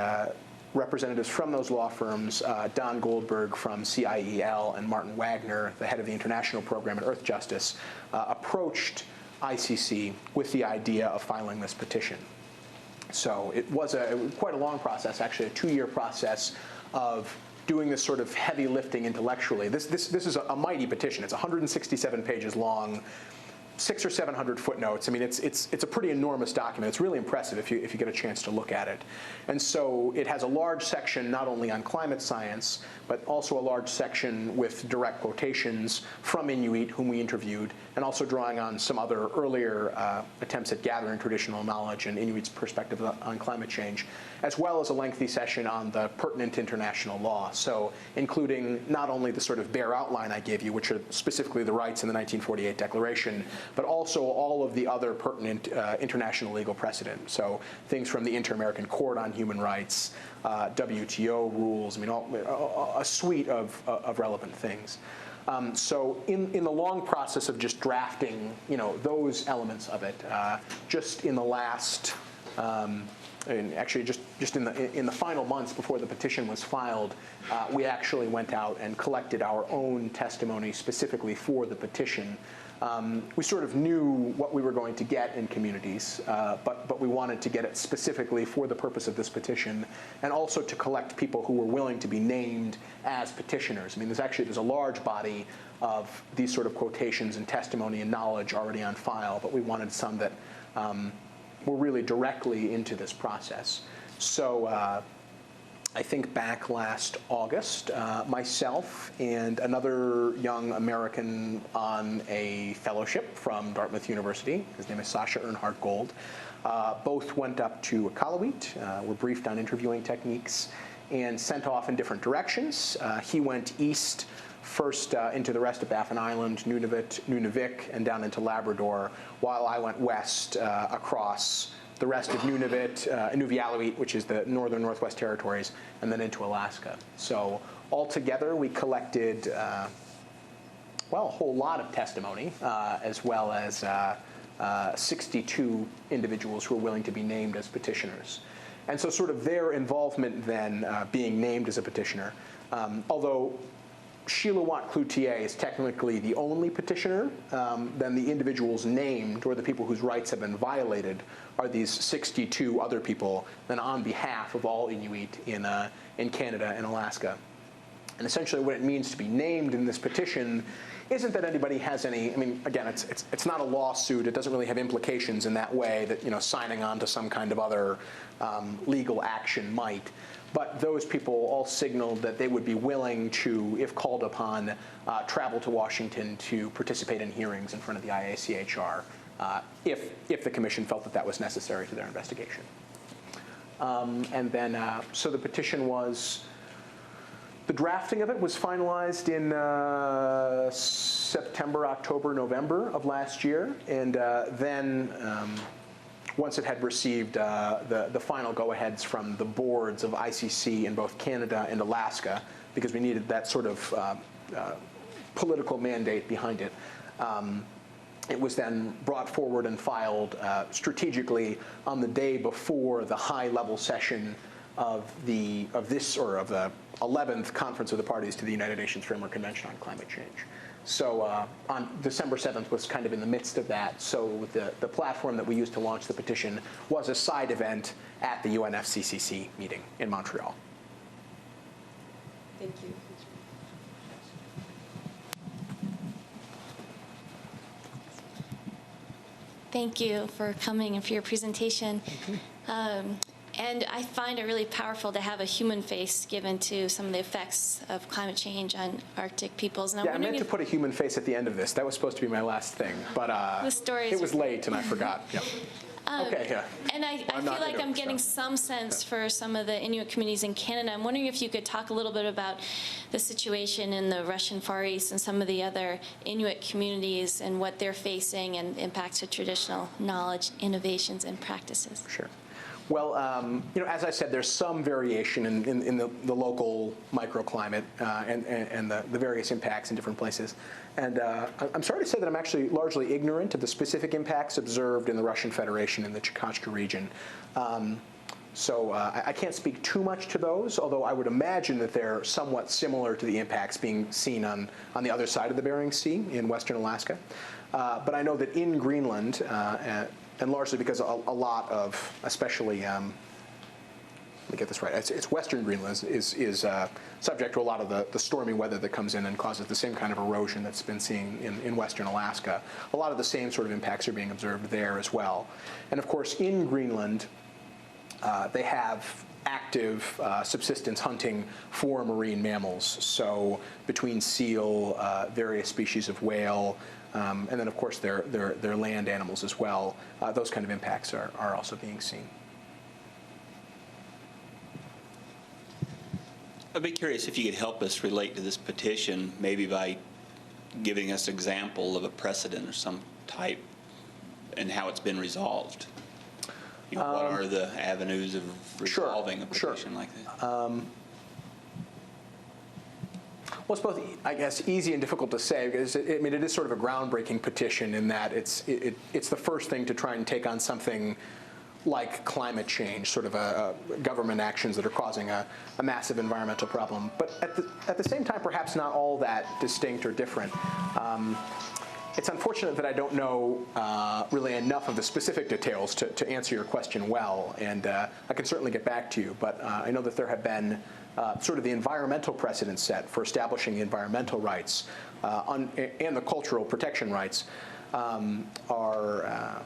representatives from those law firms, Don Goldberg from CIEL and Martin Wagner, the head of the international program at Earth Justice, approached ICC with the idea of filing this petition. So it was quite a long process, actually a 2-year process of doing this sort of heavy lifting intellectually. This is a mighty petition. It's 167 pages long, 600 or 700 footnotes. I mean, it's a pretty enormous document. It's really impressive if you get a chance to look at it. And so it has a large section not only on climate science, but also a large section with direct quotations from Inuit whom we interviewed, and also drawing on some other earlier attempts at gathering traditional knowledge and Inuit's perspective on climate change, as well as a lengthy session on the pertinent international law. So including not only the sort of bare outline I gave you, which are specifically the rights in the 1948 Declaration, but also all of the other pertinent international legal precedent. So things from the Inter-American Court on Human Rights, WTO rules, I mean, a suite of relevant things. So in the long process of just drafting, those elements of it, just in the last and actually just in the final months before the petition was filed, we actually went out and collected our own testimony specifically for the petition. We sort of knew what we were going to get in communities, but we wanted to get it specifically for the purpose of this petition, and also to collect people who were willing to be named as petitioners. I mean, there's a large body of these sort of quotations and testimony and knowledge already on file, but we wanted some that were really directly into this process. So I think back last August, myself and another young American on a fellowship from Dartmouth University, his name is Sasha Earnhardt Gold, both went up to Iqaluit, were briefed on interviewing techniques, and sent off in different directions. He went east first into the rest of Baffin Island, Nunavik, and down into Labrador, while I went west across the rest of Nunavut, which is the northern Northwest Territories, and then into Alaska. So altogether, we collected, a whole lot of testimony, as well as 62 individuals who were willing to be named as petitioners. And so sort of their involvement then being named as a petitioner, although Sheila Watt-Cloutier is technically the only petitioner, then the individuals named, or the people whose rights have been violated, are these 62 other people, then on behalf of all Inuit in Canada and Alaska. And essentially what it means to be named in this petition isn't that anybody has any, I mean, again, it's not a lawsuit. It doesn't really have implications in that way that, signing on to some kind of other legal action might. But those people all signaled that they would be willing to, if called upon, travel to Washington to participate in hearings in front of the IACHR if the commission felt that that was necessary to their investigation. And then, so the petition was, the drafting of it was finalized in September, October, November of last year. And then once it had received the final go-aheads from the boards of ICC in both Canada and Alaska, because we needed that sort of political mandate behind it, it was then brought forward and filed strategically on the day before the high-level session of the 11th Conference of the Parties to the United Nations Framework Convention on Climate Change. So on December 7th was kind of in the midst of that. So the platform that we used to launch the petition was a side event at the UNFCCC meeting in Montreal. Thank you. Thank you for coming and for your presentation. And I find it really powerful to have a human face given to some of the effects of climate change on Arctic peoples. And I meant to put a human face at the end of this. That was supposed to be my last thing, but it was late and I forgot. Yep. Okay, yeah. And I feel like I'm getting some sense for some of the Inuit communities in Canada. I'm wondering if you could talk a little bit about the situation in the Russian Far East and some of the other Inuit communities and what they're facing and impacts to traditional knowledge, innovations, and practices. Sure. Well, as I said, there's some variation in the local microclimate and the various impacts in different places. And I'm sorry to say that I'm actually largely ignorant of the specific impacts observed in the Russian Federation in the Chukotka region. So I can't speak too much to those, although I would imagine that they're somewhat similar to the impacts being seen on the other side of the Bering Sea in western Alaska. But I know that in Greenland, and largely because a lot of, especially, let me get this right, it's western Greenland is subject to a lot of the stormy weather that comes in and causes the same kind of erosion that's been seen in western Alaska. A lot of the same sort of impacts are being observed there as well. And of course, in Greenland, they have active subsistence hunting for marine mammals. So between seal, various species of whale, and then, of course, their land animals as well. Those kind of impacts are also being seen. I'd be curious if you could help us relate to this petition, maybe by giving us an example of a precedent or some type and how it's been resolved. What are the avenues of resolving a petition like this? Well, it's both, I guess, easy and difficult to say because it is sort of a groundbreaking petition in that it's the first thing to try and take on something like climate change, sort of government actions that are causing a massive environmental problem. But at the same time, perhaps not all that distinct or different. It's unfortunate that I don't know really enough of the specific details to answer your question well, and I can certainly get back to you. But I know that there have been sort of the environmental precedent set for establishing the environmental rights and the cultural protection rights are,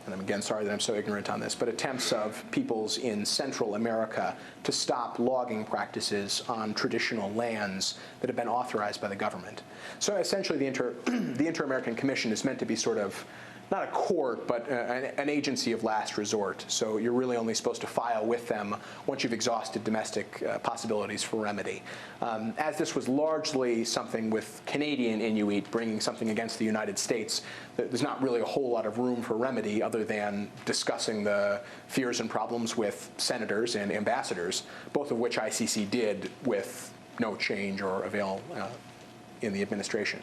and I'm again sorry that I'm so ignorant on this, but attempts of peoples in Central America to stop logging practices on traditional lands that have been authorized by the government. So essentially the InterAmerican Commission is meant to be sort of, not a court, but an agency of last resort. So you're really only supposed to file with them once you've exhausted domestic possibilities for remedy. As this was largely something with Canadian Inuit bringing something against the United States, there's not really a whole lot of room for remedy other than discussing the fears and problems with senators and ambassadors, both of which ICC did with no change or avail in the administration.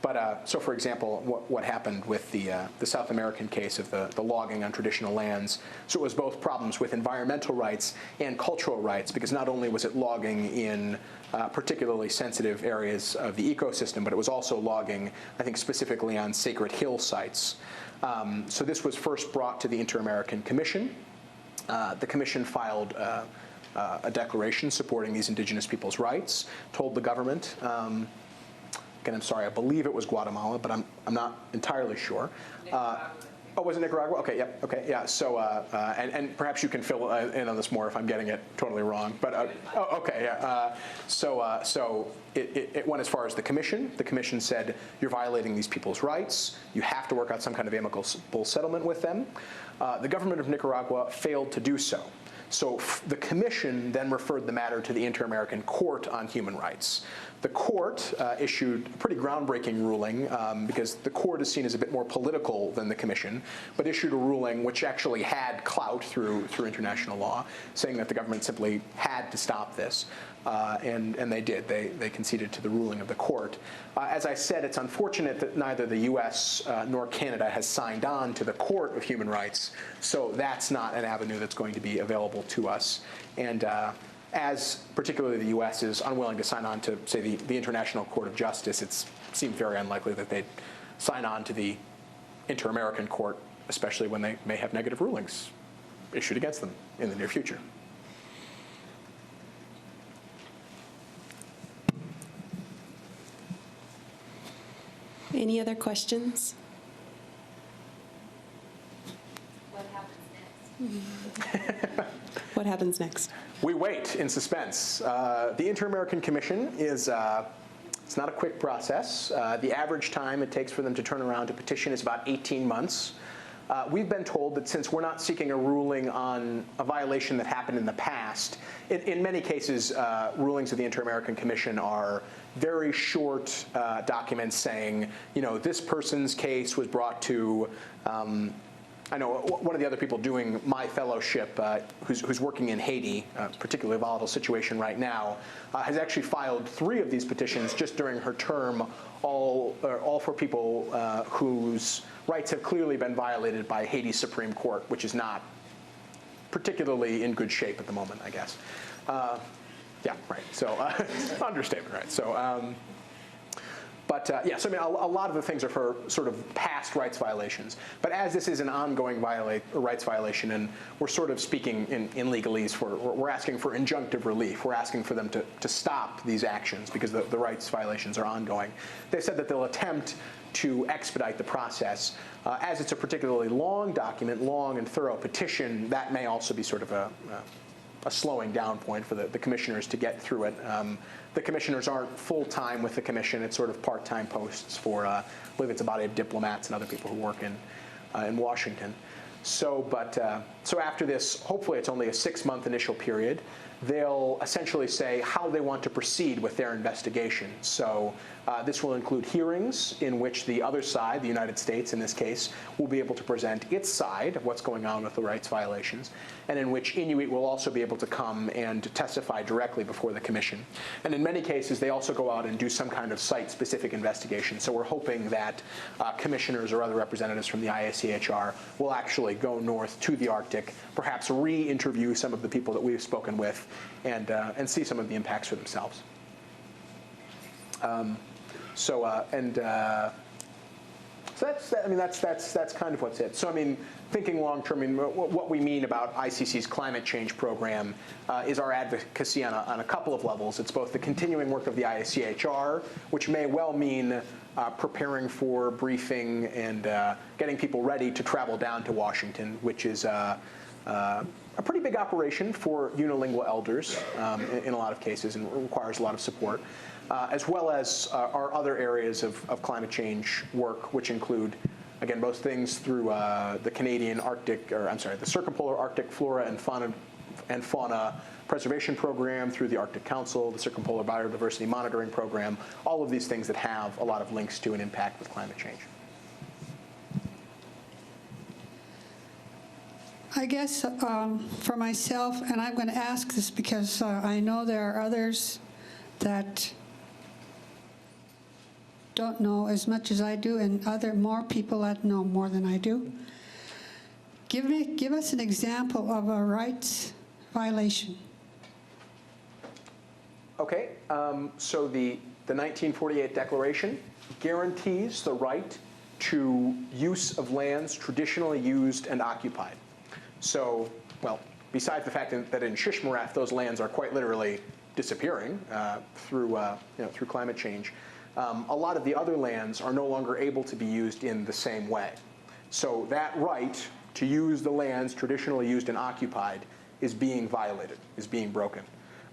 But so, for example, what happened with the South American case of the logging on traditional lands, so it was both problems with environmental rights and cultural rights, because not only was it logging in particularly sensitive areas of the ecosystem, but it was also logging, I think, specifically on sacred hill sites. So this was first brought to the Inter-American Commission. The Commission filed a declaration supporting these indigenous people's rights, told the government, again, I'm sorry, I believe it was Guatemala, but I'm not entirely sure. Oh, was it Nicaragua? Okay, yep, okay, yeah. So, and perhaps you can fill in on this more if I'm getting it totally wrong. But oh, okay, yeah. So it went as far as the Commission. The Commission said you're violating these people's rights. You have to work out some kind of amicable settlement with them. The government of Nicaragua failed to do so. So the Commission then referred the matter to the Inter-American Court on Human Rights. The court issued a pretty groundbreaking ruling, because the court is seen as a bit more political than the Commission, but issued a ruling which actually had clout through international law, saying that the government simply had to stop this. And they did. They conceded to the ruling of the court. As I said, it's unfortunate that neither the U.S. Nor Canada has signed on to the Court of Human Rights, so that's not an avenue that's going to be available to us. And as particularly the U.S. is unwilling to sign on to, say, the International Court of Justice, it seems very unlikely that they'd sign on to the Inter-American Court, especially when they may have negative rulings issued against them in the near future. Any other questions? What happens next? What happens next? We wait in suspense. The Inter-American Commission is, it's not a quick process. The average time it takes for them to turn around a petition is about 18 months. We've been told that since we're not seeking a ruling on a violation that happened in the past, in many cases, rulings of the Inter-American Commission are very short documents saying, you know, this person's case was brought to, I know one of the other people doing my fellowship, who's working in Haiti, a particularly volatile situation right now, has actually filed 3 of these petitions just during her term, all for people whose rights have clearly been violated by Haiti's Supreme Court, which is not particularly in good shape at the moment, I guess. Yeah, right. So understatement, right? So, yeah. So I mean, a lot of the things are for sort of past rights violations. But as this is an ongoing rights violation, and we're sort of speaking in legalese, we're asking for injunctive relief. We're asking for them to stop these actions because the rights violations are ongoing. They said that they'll attempt to expedite the process. As it's a particularly long document, long and thorough petition, that may also be sort of a slowing down point for the commissioners to get through it. The commissioners aren't full-time with the commission. It's sort of part-time posts for, I believe it's a body of diplomats and other people who work in Washington. So after this, hopefully it's only a 6-month initial period. they'll essentially say how they want to proceed with their investigation. So this will include hearings in which the other side, the United States in this case, will be able to present its side of what's going on with the rights violations, and in which Inuit will also be able to come and testify directly before the commission. And in many cases, they also go out and do some kind of site-specific investigation. So we're hoping that commissioners or other representatives from the IACHR will actually go north to the Arctic, perhaps re-interview some of the people that we've spoken with, and see some of the impacts for themselves. So that's kind of what's it. So I mean, thinking long term, I mean, what we mean about ICC's climate change program is our advocacy on a couple of levels. It's both the continuing work of the IACHR, which may well mean preparing for briefing and getting people ready to travel down to Washington, which is a pretty big operation for unilingual elders in a lot of cases, and requires a lot of support. As well as our other areas of climate change work, which include, again, most things through the Canadian Arctic, or I'm sorry, the Circumpolar Arctic Flora and Fauna Preservation Program, through the Arctic Council, the Circumpolar Biodiversity Monitoring Program, all of these things that have a lot of links to an impact with climate change. I guess for myself, and I'm going to ask this because I know there are others that don't know as much as I do, and more people that know more than I do. Give us an example of a rights violation. Okay, so the 1948 Declaration guarantees the right to use of lands traditionally used and occupied. So, well, besides the fact that in Shishmaref those lands are quite literally disappearing through climate change, a lot of the other lands are no longer able to be used in the same way. So that right to use the lands traditionally used and occupied is being violated, is being broken.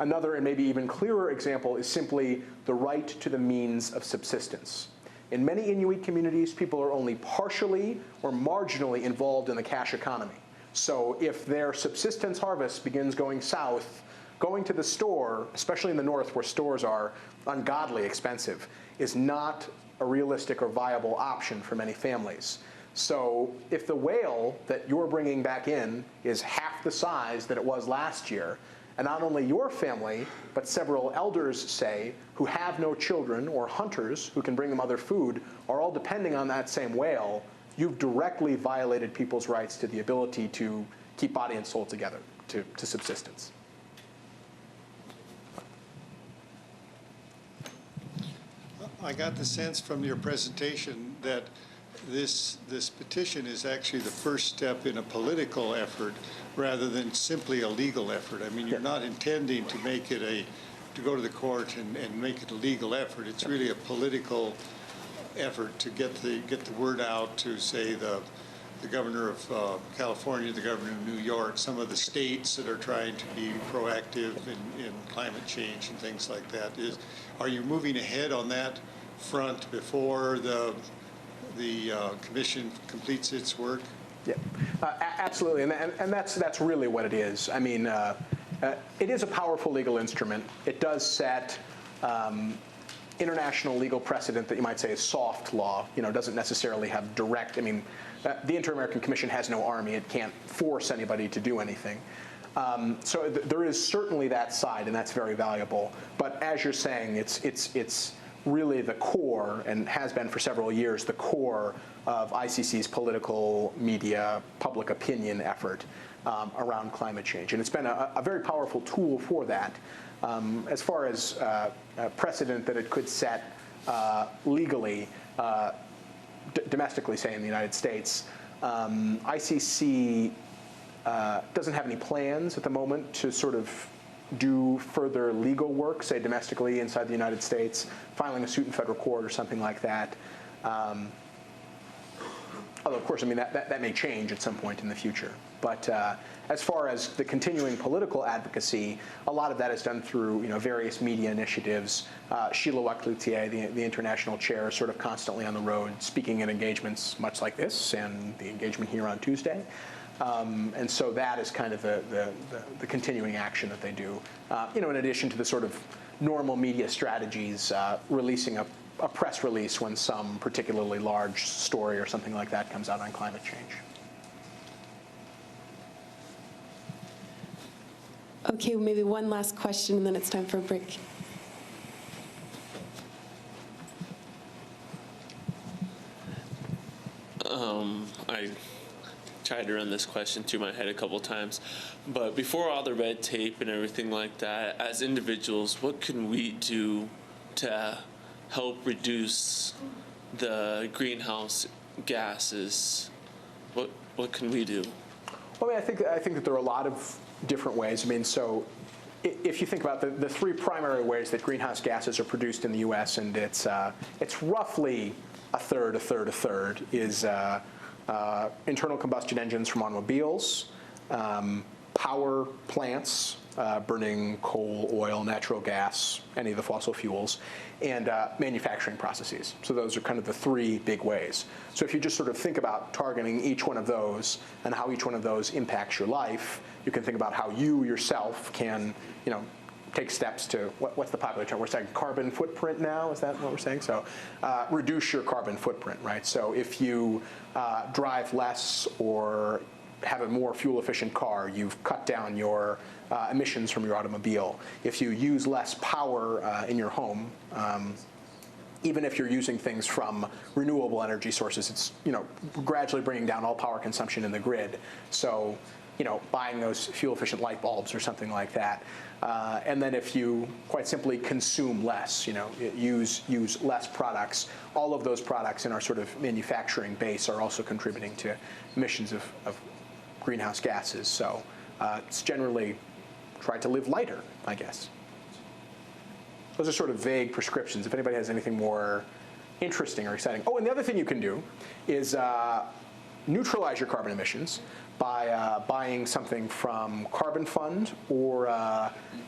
Another and maybe even clearer example is simply the right to the means of subsistence. In many Inuit communities, people are only partially or marginally involved in the cash economy. So if their subsistence harvest begins going south, going to the store, especially in the north where stores are ungodly expensive, is not a realistic or viable option for many families. So if the whale that you're bringing back in is half the size that it was last year, and not only your family, but several elders, say, who have no children, or hunters who can bring them other food, are all depending on that same whale, you've directly violated people's rights to the ability to keep body and soul together, to subsistence. I got the sense from your presentation that this petition is actually the first step in a political effort rather than simply a legal effort. I mean, you're not intending to make it to go to the court and make it a legal effort. It's really a political effort to get the word out to, say, the governor of California, the governor of New York, some of the states that are trying to be proactive in climate change and things like that. Are you moving ahead on that front before the commission completes its work? Yeah, absolutely, and that's really what it is. I mean, it is a powerful legal instrument. It does set international legal precedent that you might say is soft law. You know, doesn't necessarily have direct. I mean, the Inter-American Commission has no army. It can't force anybody to do anything. So there is certainly that side, and that's very valuable. But as you're saying, it's really the core, and has been for several years, the core of ICC's political media, public opinion effort around climate change. And it's been a very powerful tool for that. As far as precedent that it could set legally, domestically, say in the United States, ICC doesn't have any plans at the moment to sort of do further legal work, say domestically inside the United States, filing a suit in federal court or something like that. Although, of course, I mean, that may change at some point in the future. But as far as the continuing political advocacy, a lot of that is done through various media initiatives. Sheila Waclutier, the international chair, is sort of constantly on the road, speaking at engagements much like this, and the engagement here on Tuesday. And so that is kind of the continuing action that they do, in addition to the sort of normal media strategies, releasing a press release when some particularly large story or something like that comes out on climate change. Okay, maybe one last question, and then it's time for a break. I tried to run this question through my head a couple times, but before all the red tape and everything like that, as individuals, what can we do to help reduce the greenhouse gases? What can we do? Well, I mean, I think that there are a lot of different ways. I mean, so if you think about the three primary ways that greenhouse gases are produced in the U.S., and it's roughly a third, is internal combustion engines from automobiles, power plants, burning coal, oil, natural gas, any of the fossil fuels, and manufacturing processes. So those are kind of the three big ways. So if you just sort of think about targeting each one of those and how each one of those impacts your life, you can think about how you yourself can, take steps to, what's the popular term? We're saying carbon footprint now, is that what we're saying? So reduce your carbon footprint, right? So if you drive less or have a more fuel-efficient car, you've cut down your emissions from your automobile. If you use less power in your home, even if you're using things from renewable energy sources, it's gradually bringing down all power consumption in the grid. So buying those fuel-efficient light bulbs or something like that. And then if you quite simply consume less, use less products, all of those products in our sort of manufacturing base are also contributing to emissions of greenhouse gases. So it's generally try to live lighter, I guess. Those are sort of vague prescriptions. If anybody has anything more interesting or exciting. Oh, and the other thing you can do is neutralize your carbon emissions by buying something from Carbon Fund, or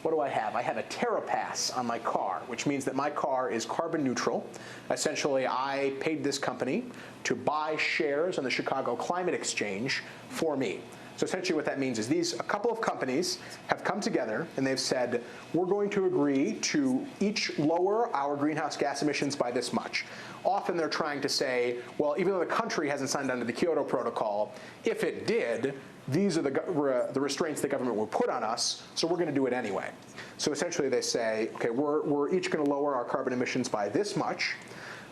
what do I have? I have a TerraPass on my car, which means that my car is carbon neutral. Essentially, I paid this company to buy shares on the Chicago Climate Exchange for me. So essentially what that means is a couple of companies have come together and they've said, we're going to agree to each lower our greenhouse gas emissions by this much. Often they're trying to say, well, even though the country hasn't signed on to the Kyoto Protocol, if it did, these are the restraints the government will put on us, so we're going to do it anyway. So essentially they say, okay, we're each going to lower our carbon emissions by this much,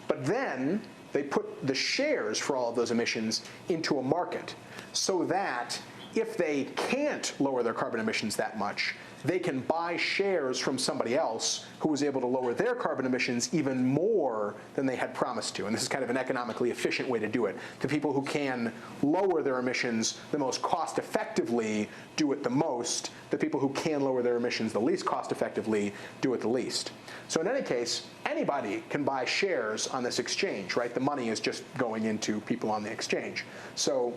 but then they put the shares for all of those emissions into a market so that if they can't lower their carbon emissions that much, they can buy shares from somebody else who was able to lower their carbon emissions even more than they had promised to. And this is kind of an economically efficient way to do it. The people who can lower their emissions the most cost effectively do it the most. The people who can lower their emissions the least cost effectively do it the least. So in any case, anybody can buy shares on this exchange, right? The money is just going into people on the exchange. So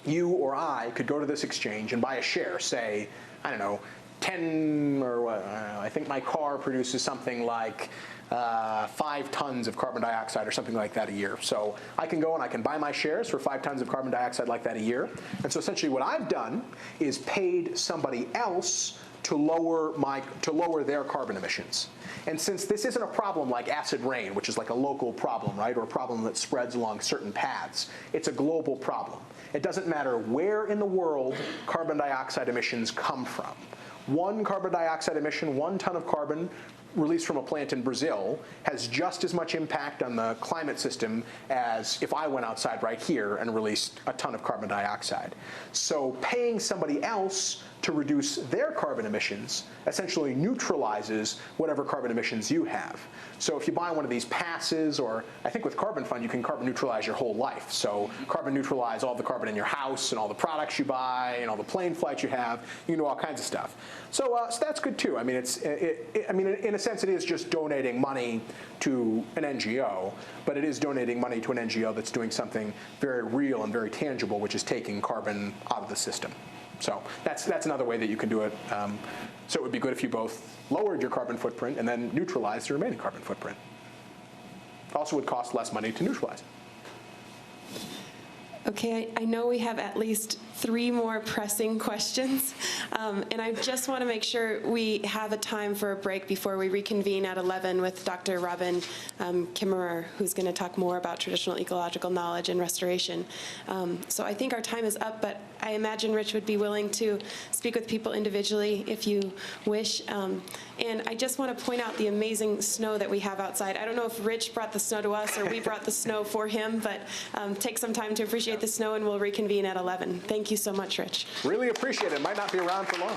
you or I could go to this exchange and buy a share, say, I don't know, 10 or I think my car produces something like 5 tons of carbon dioxide or something like that a year. So I can go and I can buy my shares for 5 tons of carbon dioxide like that a year. And so essentially what I've done is paid somebody else to lower their carbon emissions. And since this isn't a problem like acid rain, which is like a local problem, right, or a problem that spreads along certain paths, it's a global problem. It doesn't matter where in the world carbon dioxide emissions come from. One carbon dioxide emission, 1 ton of carbon released from a plant in Brazil has just as much impact on the climate system as if I went outside right here and released a ton of carbon dioxide. So paying somebody else to reduce their carbon emissions essentially neutralizes whatever carbon emissions you have. So if you buy one of these passes, or I think with Carbon Fund, you can carbon neutralize your whole life. So carbon neutralize all the carbon in your house and all the products you buy and all the plane flights you have. You can do all kinds of stuff. So that's good too. I mean, in a sense, it is just donating money to an NGO, but it is donating money to an NGO that's doing something very real and very tangible, which is taking carbon out of the system. So that's another way that you can do it. So it would be good if you both lowered your carbon footprint and then neutralized your remaining carbon footprint. Also would cost less money to neutralize it. Okay, I know we have at least 3 more pressing questions. And I just want to make sure we have a time for a break before we reconvene at 11 with Dr. Robin Kimmerer, who's going to talk more about traditional ecological knowledge and restoration. So I think our time is up, but I imagine Rich would be willing to speak with people individually if you wish. And I just want to point out the amazing snow that we have outside. I don't know if Rich brought the snow to us or we brought the snow for him, but take some time to appreciate the snow, and we'll reconvene at 11. Thank you so much, Rich. Really appreciate it. Might not be around for long.